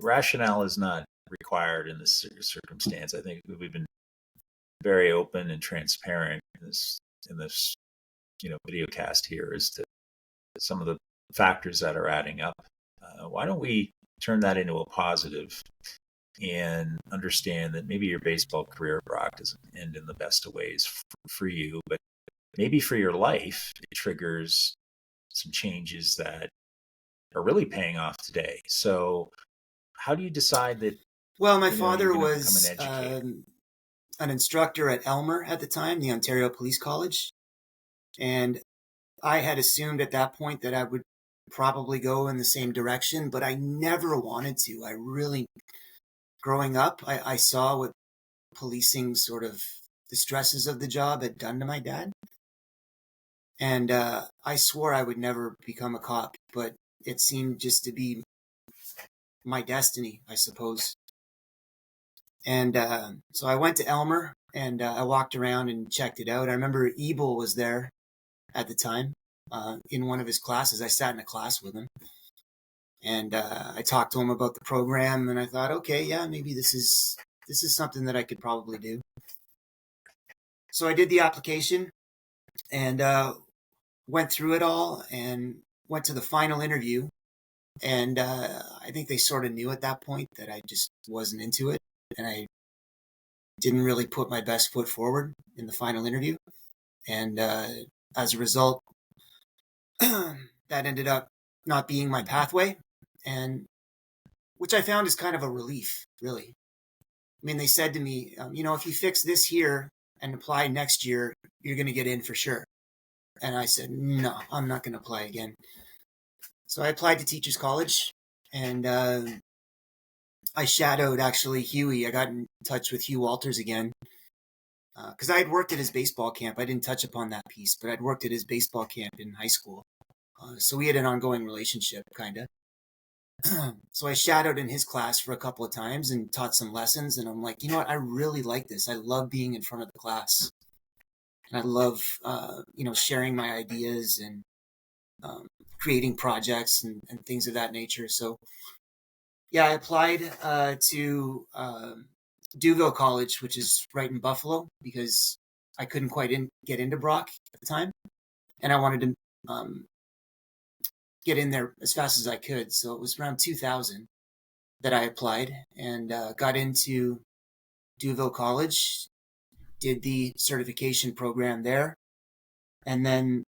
[SPEAKER 2] rationale is not required in this circumstance. I think we've been very open and transparent in this video cast here as to some of the factors that are adding up. Why don't we turn that into a positive and understand that maybe your baseball career, Brock, doesn't end in the best of ways for you, but maybe for your life, it triggers some changes that are really paying off today. So how do you decide that?
[SPEAKER 3] Well, my father was an instructor at Elmer at the time, the Ontario Police College. And I had assumed at that point that I would probably go in the same direction, but I never wanted to. I really, growing up, I saw what policing sort of the stresses of the job had done to my dad. And I swore I would never become a cop, but it seemed just to be my destiny, I suppose. And so I went to Elmer and I walked around and checked it out. I remember Ebel was there, at the time in one of his classes. I sat in a class with him, and I talked to him about the program, and I thought, okay, yeah, maybe this is something that I could probably do. So I did the application and went through it all and went to the final interview. And I think they sort of knew at that point that I just wasn't into it, and I didn't really put my best foot forward in the final interview. And as a result, that ended up not being my pathway, and which I found is kind of a relief, really. I mean, they said to me, if you fix this year and apply next year, you're going to get in for sure. And I said, no, I'm not going to apply again. So I applied to Teachers College, and I shadowed actually Huey. I got in touch with Hugh Walters again because I had worked at his baseball camp. I didn't touch upon that piece, but I'd worked at his baseball camp in high school. So we had an ongoing relationship, kind of. So I shadowed in his class for a couple of times and taught some lessons. And I'm like, you know what? I really like this. I love being in front of the class. And I love, sharing my ideas and creating projects and things of that nature. So, yeah, I applied to Duville College, which is right in Buffalo, because I couldn't quite get into Brock at the time. And I wanted to get in there as fast as I could. So it was around 2000 that I applied and got into Duville College, did the certification program there. And then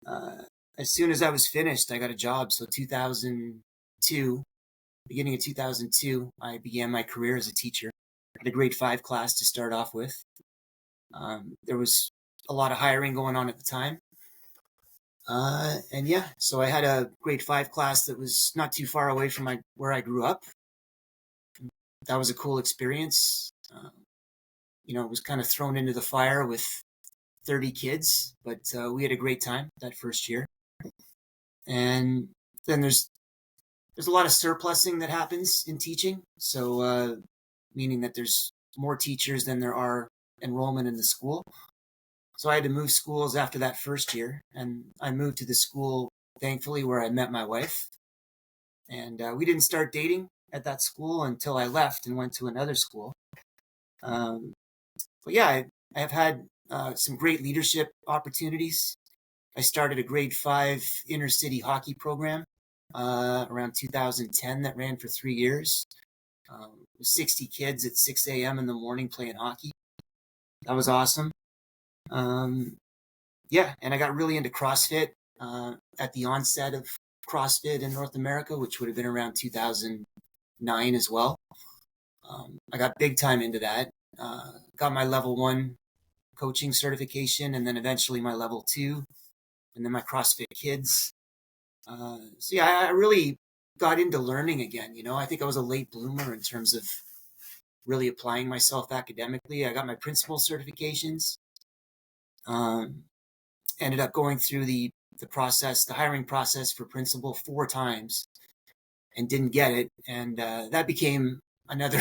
[SPEAKER 3] as soon as I was finished, I got a job. So 2002, beginning of 2002, I began my career as a teacher. I had a grade 5 class to start off with. There was a lot of hiring going on at the time. So I had a grade 5 class that was not too far away from where I grew up. That was a cool experience. It was kind of thrown into the fire with 30 kids, but we had a great time that first year. And then there's a lot of surplusing that happens in teaching. So, meaning that there's more teachers than there are enrollment in the school. So I had to move schools after that first year, and I moved to the school, thankfully, where I met my wife. And we didn't start dating at that school until I left and went to another school. But yeah, I have had some great leadership opportunities. I started a grade 5 inner city hockey program around 2010 that ran for 3 years. 60 kids at 6 a.m. in the morning playing hockey. That was awesome. And I got really into CrossFit at the onset of CrossFit in North America, which would have been around 2009 as well. I got big time into that. Got my level 1 coaching certification, and then eventually my level 2, and then my CrossFit Kids. I really got into learning again. I think I was a late bloomer in terms of really applying myself academically. I got my principal certifications. Ended up going through the process, the hiring process for principal 4 times, and didn't get it. And that became another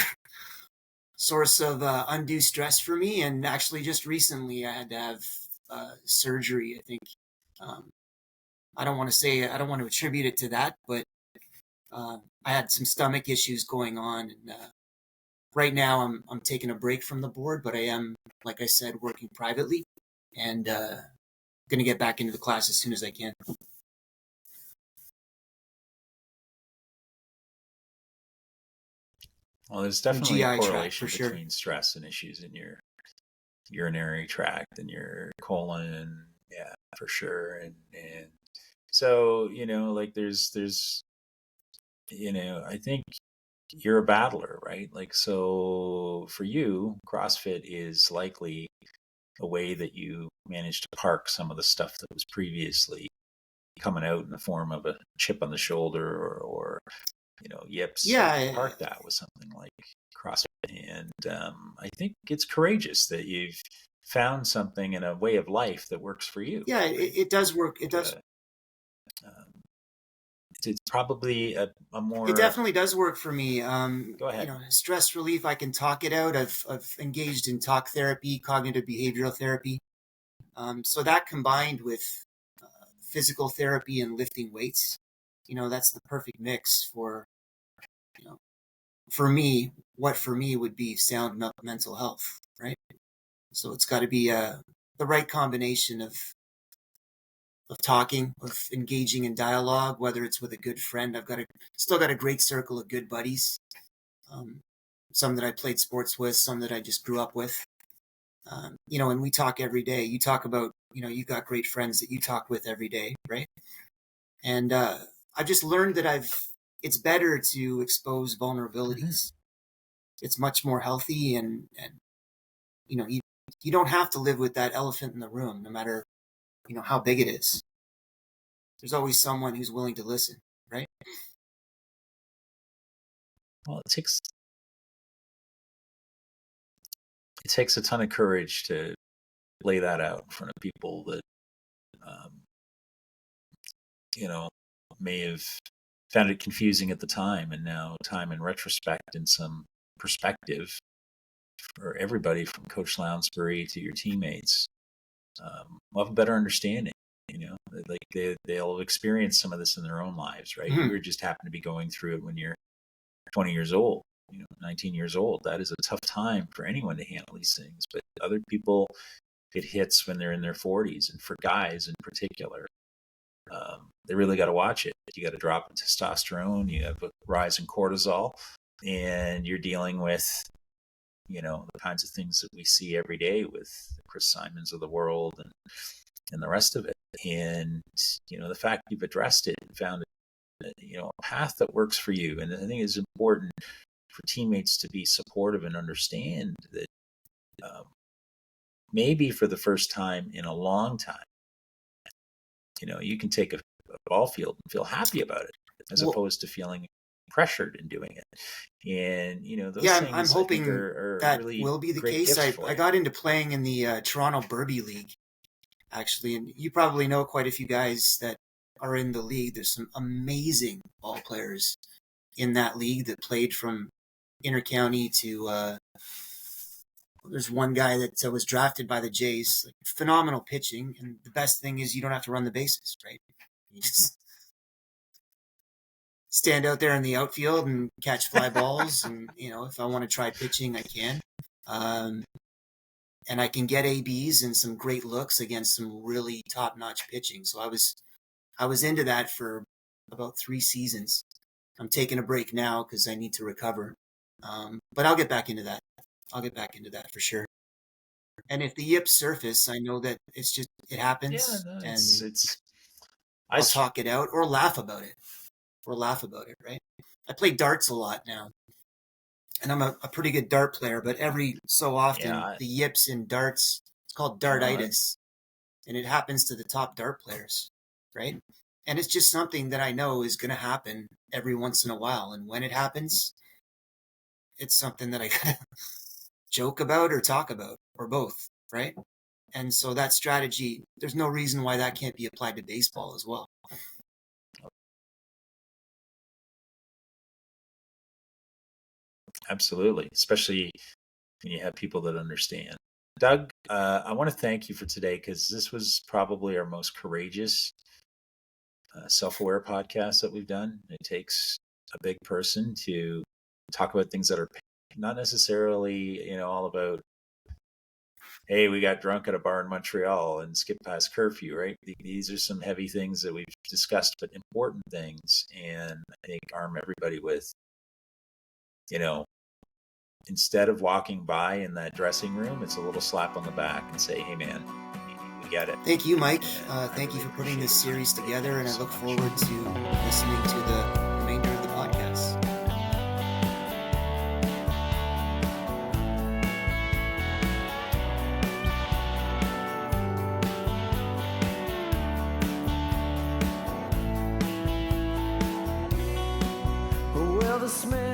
[SPEAKER 3] source of undue stress for me. And actually, just recently, I had to have surgery. I think I don't want to attribute it to that, but I had some stomach issues going on, and right now I'm taking a break from the board, but I am, like I said, working privately, and going to get back into the class as soon as I can.
[SPEAKER 2] Well, there's definitely a
[SPEAKER 3] GI tract,
[SPEAKER 2] correlation
[SPEAKER 3] for sure.
[SPEAKER 2] between stress and issues in your urinary tract and your colon. Yeah, for sure. And so, like there's, I think you're a battler, right? Like, so for you, CrossFit is likely a way that you managed to park some of the stuff that was previously coming out in the form of a chip on the shoulder or yips.
[SPEAKER 3] Yeah.
[SPEAKER 2] Park that with something like CrossFit. And I think it's courageous that you've found something in a way of life that works for you.
[SPEAKER 3] Yeah, it does work. It does.
[SPEAKER 2] It's probably a more.
[SPEAKER 3] It definitely does work for me.
[SPEAKER 2] Go ahead.
[SPEAKER 3] Stress relief. I can talk it out. I've engaged in talk therapy, cognitive behavioral therapy. So that combined with physical therapy and lifting weights. That's the perfect mix for, you know, for me, what for me would be sound mental health, right? So it's got to be the right combination of talking, of engaging in dialogue, whether it's with a good friend. Still got a great circle of good buddies. Um, some that I played sports with, some that I just grew up with. And we talk every day. You talk about, you've got great friends that you talk with every day, right? And I've just learned that it's better to expose vulnerabilities. It's much more healthy, and you don't have to live with that elephant in the room, no matter how big it is. There's always someone who's willing to listen, right?
[SPEAKER 2] Well, it takes a ton of courage to lay that out in front of people that may have found it confusing at the time, and now time in retrospect and some perspective for everybody from Coach Lounsbury to your teammates will have a better understanding. Like they'll have experienced some of this in their own lives, right?
[SPEAKER 3] Mm-hmm.
[SPEAKER 2] You just happen to be going through it when you're 20 years old, 19 years old. That is a tough time for anyone to handle these things. But other people, it hits when they're in their 40s. And for guys in particular, they really got to watch it. You got to drop in testosterone. You have a rise in cortisol, and you're dealing with, the kinds of things that we see every day with the Chris Simons of the world and the rest of it. And, the fact you've addressed it and found a path that works for you. And I think it's important for teammates to be supportive and understand that maybe for the first time in a long time, you can take a ball field and feel happy about it, as opposed to feeling pressured in doing it. And those things
[SPEAKER 3] I'm hoping
[SPEAKER 2] are
[SPEAKER 3] that
[SPEAKER 2] really
[SPEAKER 3] will be the
[SPEAKER 2] great
[SPEAKER 3] case.
[SPEAKER 2] gifts
[SPEAKER 3] I got into playing in the Toronto Burby League, actually, and you probably know quite a few guys that are in the league. There's some amazing ball players in that league that played from intercounty to there's one guy that was drafted by the Jays, like, phenomenal pitching, and the best thing is you don't have to run the bases, right? You just stand out there in the outfield and catch fly balls, and if I want to try pitching, I can. And I can get ABs and some great looks against some really top-notch pitching. So I was into that for about 3 seasons. I'm taking a break now because I need to recover. But I'll get back into that. I'll get back into that for sure. And if the yips surface, I know that it happens.
[SPEAKER 2] Yeah, no,
[SPEAKER 3] and
[SPEAKER 2] I'll
[SPEAKER 3] talk it out or laugh about it. Right? I play darts a lot now. And I'm a pretty good dart player, but every so often the yips in darts, it's called dartitis. And it happens to the top dart players, right? And it's just something that I know is going to happen every once in a while. And when it happens, it's something that I gotta joke about or talk about, or both, right? And so that strategy, there's no reason why that can't be applied to baseball as well.
[SPEAKER 2] Absolutely, especially when you have people that understand. Doug, I want to thank you for today, because this was probably our most courageous, self-aware podcast that we've done. It takes a big person to talk about things that are not necessarily, all about, hey, we got drunk at a bar in Montreal and skipped past curfew, right? These are some heavy things that we've discussed, but important things. And I think arm everybody with, instead of walking by in that dressing room, it's a little slap on the back and say, hey, man, we get it.
[SPEAKER 3] Thank you, Mike. Thank you for putting this series together, and I look forward to listening to the remainder of the podcast.
[SPEAKER 1] Well, the smell